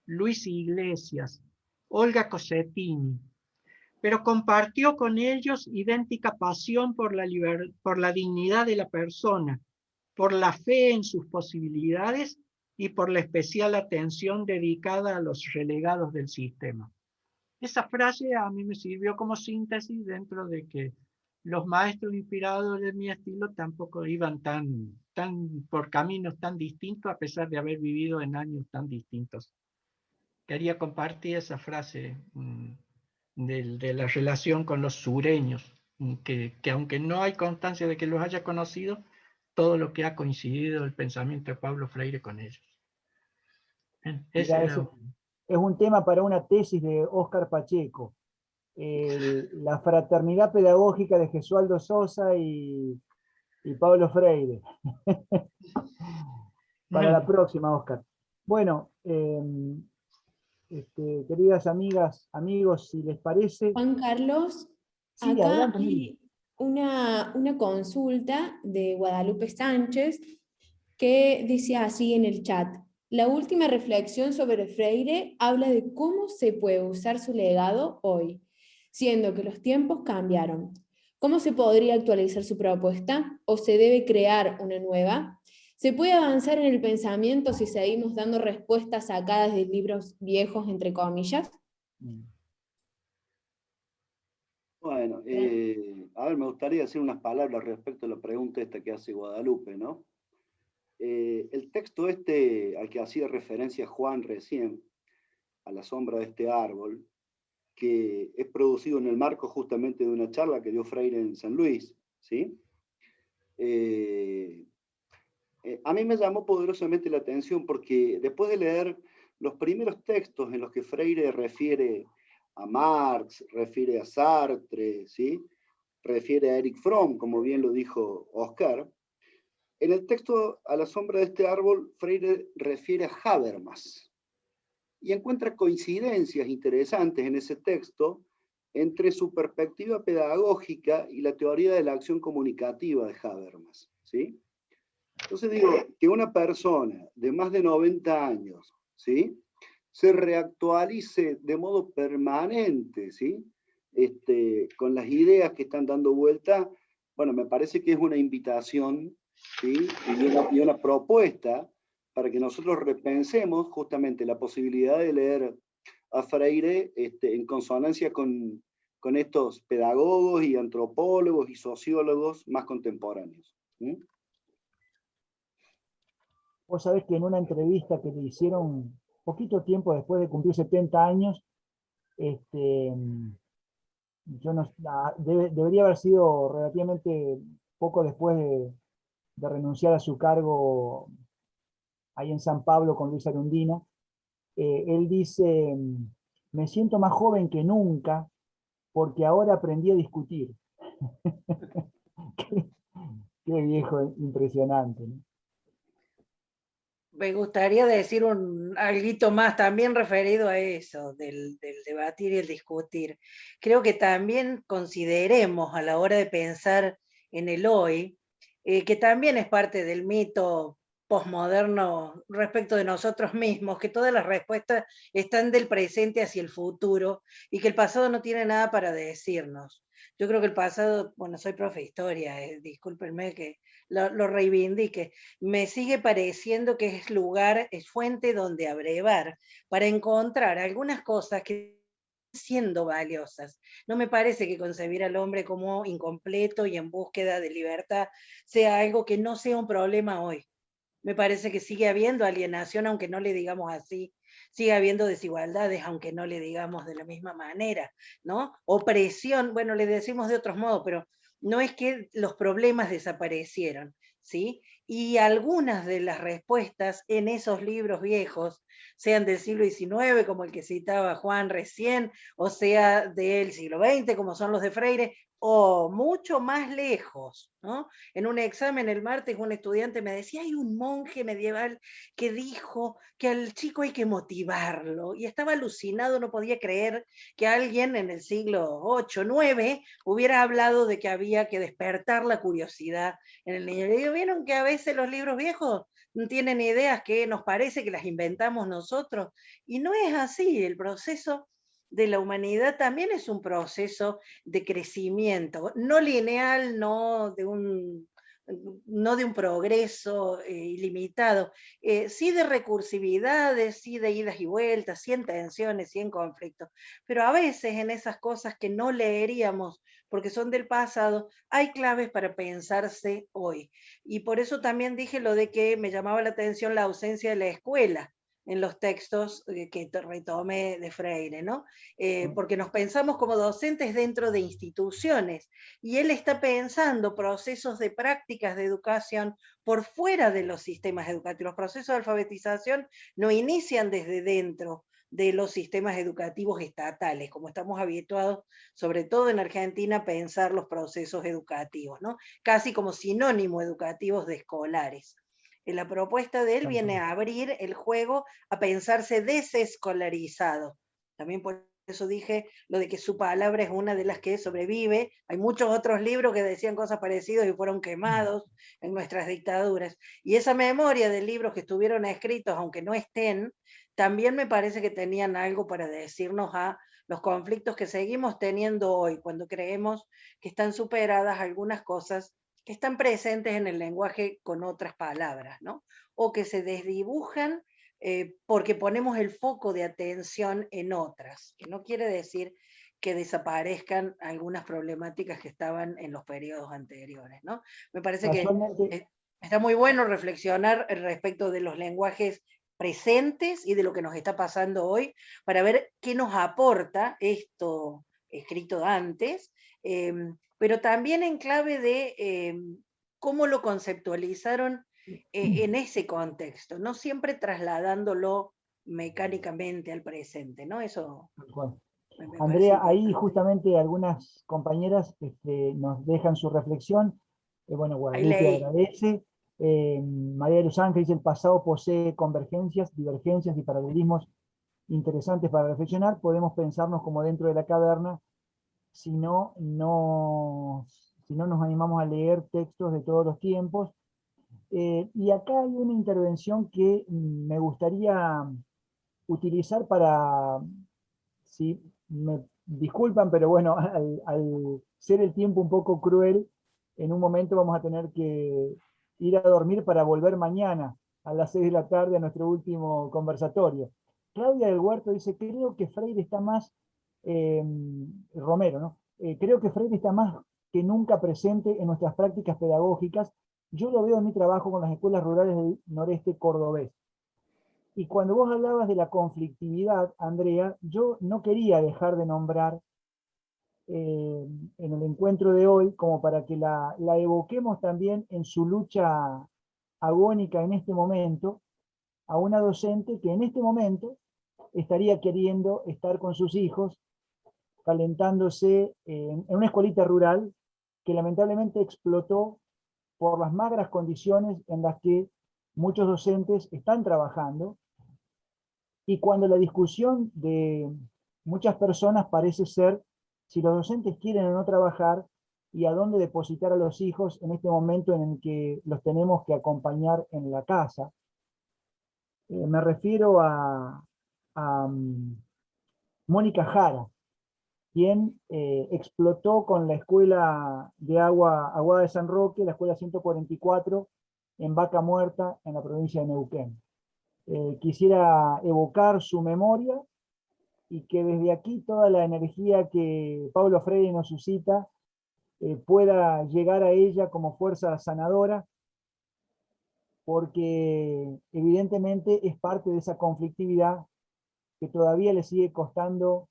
Luis Iglesias, Olga Cossettini, pero compartió con ellos idéntica pasión por la dignidad de la persona, por la fe en sus posibilidades y por la especial atención dedicada a los relegados del sistema. Esa frase a mí me sirvió como síntesis dentro de que los maestros inspirados de mi estilo tampoco iban tan por caminos tan distintos, a pesar de haber vivido en años tan distintos. Quería compartir esa frase de la relación con los sureños. que aunque no hay constancia de que los haya conocido, todo lo que ha coincidido el pensamiento de Pablo Freire con ellos. Bien, ese Mirá, era es un tema para una tesis de Óscar Pacheco. La fraternidad pedagógica de Gesualdo Sosa y Pablo Freire. Para la próxima, Óscar. Bueno, queridas amigas, amigos, si les parece... Juan Carlos, Sí, acá adelante, Mili. hay una consulta de Guadalupe Sánchez que dice así en el chat. La última reflexión sobre Freire habla de cómo se puede usar su legado hoy, siendo que los tiempos cambiaron. ¿Cómo se podría actualizar su propuesta o se debe crear una nueva? ¿Se puede avanzar en el pensamiento si seguimos dando respuestas sacadas de libros viejos, entre comillas? Bueno, a ver, me gustaría decir unas palabras respecto a la pregunta esta que hace Guadalupe, ¿no? El texto este al que hacía referencia Juan recién, A la sombra de este árbol, que es producido en el marco justamente de una charla que dio Freire en San Luis, ¿sí? A mí me llamó poderosamente la atención porque después de leer los primeros textos en los que Freire refiere a Marx, refiere a Sartre, ¿sí? Refiere a Erich Fromm, como bien lo dijo Oscar, en el texto A la sombra de este árbol, Freire refiere a Habermas y encuentra coincidencias interesantes en ese texto entre su perspectiva pedagógica y la teoría de la acción comunicativa de Habermas, ¿sí? Entonces digo, que una persona de más de 90 años, ¿sí? Se reactualice de modo permanente, ¿sí? Con las ideas que están dando vuelta, bueno, me parece que es una invitación, ¿sí? y una propuesta para que nosotros repensemos justamente la posibilidad de leer a Freire en consonancia con estos pedagogos y antropólogos y sociólogos más contemporáneos. ¿Sí? Vos sabés que en una entrevista que le hicieron poquito tiempo después de cumplir 70 años, yo no, debería haber sido relativamente poco después de renunciar a su cargo ahí en San Pablo con Luis Arundina. Él dice, me siento más joven que nunca porque ahora aprendí a discutir. Qué viejo impresionante, ¿no? Me gustaría decir algo más también referido a eso, del debatir y el discutir. Creo que también consideremos a la hora de pensar en el hoy, que también es parte del mito posmoderno respecto de nosotros mismos, que todas las respuestas están del presente hacia el futuro y que el pasado no tiene nada para decirnos. Yo creo que el pasado, bueno, soy profe de historia, discúlpenme que lo reivindique, me sigue pareciendo que es lugar, es fuente donde abrevar para encontrar algunas cosas que siendo valiosas. No me parece que concebir al hombre como incompleto y en búsqueda de libertad sea algo que no sea un problema hoy. Me parece que sigue habiendo alienación, aunque no le digamos así, sigue habiendo desigualdades, aunque no le digamos de la misma manera, ¿no? Opresión, bueno, le decimos de otros modos, pero no es que los problemas desaparecieron, ¿sí? Y algunas de las respuestas en esos libros viejos, sean del siglo XIX, como el que citaba Juan recién, o sea del siglo XX, como son los de Freire, o mucho más lejos, ¿no? En un examen el martes un estudiante me decía, hay un monje medieval que dijo que al chico hay que motivarlo, y estaba alucinado, no podía creer que alguien en el siglo VIII, IX, hubiera hablado de que había que despertar la curiosidad en el niño. Le digo, ¿vieron que a veces los libros viejos no tienen ideas que nos parece que las inventamos nosotros? Y no es así, el proceso de la humanidad también es un proceso de crecimiento, no lineal, no de un progreso ilimitado, sí de recursividades, sí de idas y vueltas, sí en tensiones, sí en conflictos, pero a veces en esas cosas que no leeríamos porque son del pasado, hay claves para pensarse hoy. Y por eso también dije lo de que me llamaba la atención la ausencia de la escuela, en los textos que retomé de Freire, ¿no? Porque nos pensamos como docentes dentro de instituciones, y él está pensando procesos de prácticas de educación por fuera de los sistemas educativos. Los procesos de alfabetización no inician desde dentro de los sistemas educativos estatales, como estamos habituados, sobre todo en Argentina, a pensar los procesos educativos, ¿no? Casi como sinónimo educativos de escolares. En la propuesta de él viene a abrir el juego a pensarse desescolarizado. También por eso dije lo de que su palabra es una de las que sobrevive. Hay muchos otros libros que decían cosas parecidas y fueron quemados en nuestras dictaduras. Y esa memoria de libros que estuvieron escritos, aunque no estén, también me parece que tenían algo para decirnos a los conflictos que seguimos teniendo hoy, cuando creemos que están superadas algunas cosas que están presentes en el lenguaje con otras palabras, ¿no? O que se desdibujan porque ponemos el foco de atención en otras, que no quiere decir que desaparezcan algunas problemáticas que estaban en los periodos anteriores, ¿no? Me parece que está muy bueno reflexionar respecto de los lenguajes presentes y de lo que nos está pasando hoy, para ver qué nos aporta esto escrito antes, pero también en clave de cómo lo conceptualizaron en ese contexto, no siempre trasladándolo mecánicamente al presente, ¿no? Eso me Andrea, parece ahí justamente algunas compañeras nos dejan su reflexión. Bueno, Guadalupe agradece. María de los Ángeles dice: el pasado posee convergencias, divergencias y paralelismos interesantes para reflexionar. Podemos pensarnos como dentro de la caverna si no nos animamos a leer textos de todos los tiempos. Y acá hay una intervención que me gustaría utilizar para, si me disculpan, pero bueno, al ser el tiempo un poco cruel, en un momento vamos a tener que ir a dormir para volver mañana a las 6 de la tarde a nuestro último conversatorio. Claudia del Huerto dice: creo que Freire está más, Romero, ¿no? Creo que Freire está más que nunca presente en nuestras prácticas pedagógicas. Yo lo veo en mi trabajo con las escuelas rurales del noreste cordobés. Y cuando vos hablabas de la conflictividad, Andrea, yo no quería dejar de nombrar en el encuentro de hoy, como para que la evoquemos también en su lucha agónica en este momento, a una docente que en este momento estaría queriendo estar con sus hijos, calentándose en una escuelita rural que lamentablemente explotó por las magras condiciones en las que muchos docentes están trabajando, y cuando la discusión de muchas personas parece ser si los docentes quieren o no trabajar y a dónde depositar a los hijos en este momento en el que los tenemos que acompañar en la casa. Me refiero a Mónica Jara, quien explotó con la escuela de Aguada de San Roque, la escuela 144, en Vaca Muerta, en la provincia de Neuquén. Quisiera evocar su memoria y que desde aquí toda la energía que Paulo Freire nos suscita pueda llegar a ella como fuerza sanadora, porque evidentemente es parte de esa conflictividad que todavía le sigue costando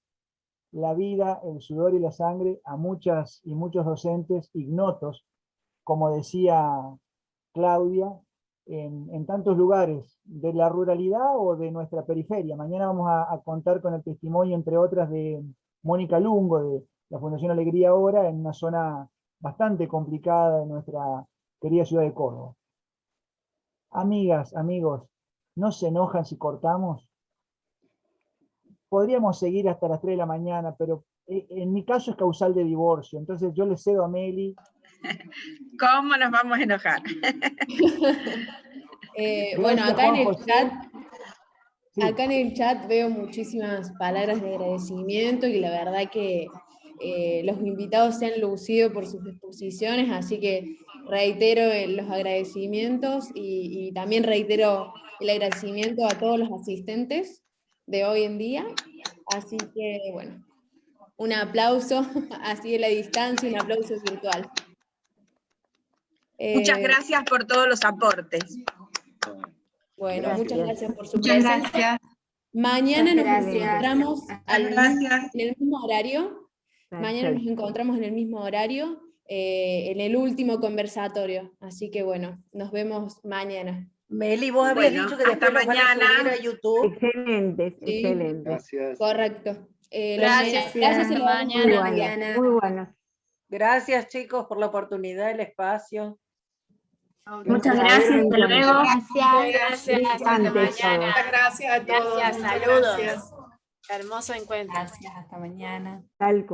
la vida, el sudor y la sangre a muchas y muchos docentes ignotos, como decía Claudia, en tantos lugares de la ruralidad o de nuestra periferia. Mañana vamos a contar con el testimonio, entre otras, de Mónica Lungo, de la Fundación Alegría Ahora, en una zona bastante complicada de nuestra querida ciudad de Córdoba. Amigas, amigos, ¿no se enojan si cortamos? Podríamos seguir hasta las 3 de la mañana, pero en mi caso es causal de divorcio, entonces yo le cedo a Meli. ¿Cómo nos vamos a enojar? Bueno, acá en el chat veo muchísimas palabras de agradecimiento, y la verdad que los invitados se han lucido por sus exposiciones, así que reitero los agradecimientos y también reitero el agradecimiento a todos los asistentes de hoy en día. Así que, bueno, un aplauso así de la distancia, un aplauso virtual. Muchas gracias por todos los aportes. Bueno, Gracias. muchas gracias por su Muchas presencia. gracias. Mañana nos Gracias. encontramos Gracias. en el mismo horario. Mañana nos Perfecto. encontramos en el mismo horario, en el último conversatorio. Así que bueno, nos vemos mañana. Meli, vos habías Bueno, dicho que hasta después los van a mañana. subir a YouTube. Excelente, Sí. excelente. Gracias. Correcto. Gracias. Enlaces se los vamos a Muy Mañana. bueno, muy bueno. Gracias, chicos, por la oportunidad, el espacio. Muchas Para gracias, ver hasta reencuentro. luego. Gracias. Hasta Antes mañana. todo. Gracias a todos. Gracias. Muchas Saludos. gracias. Hermoso encuentro. Gracias, hasta mañana. Tal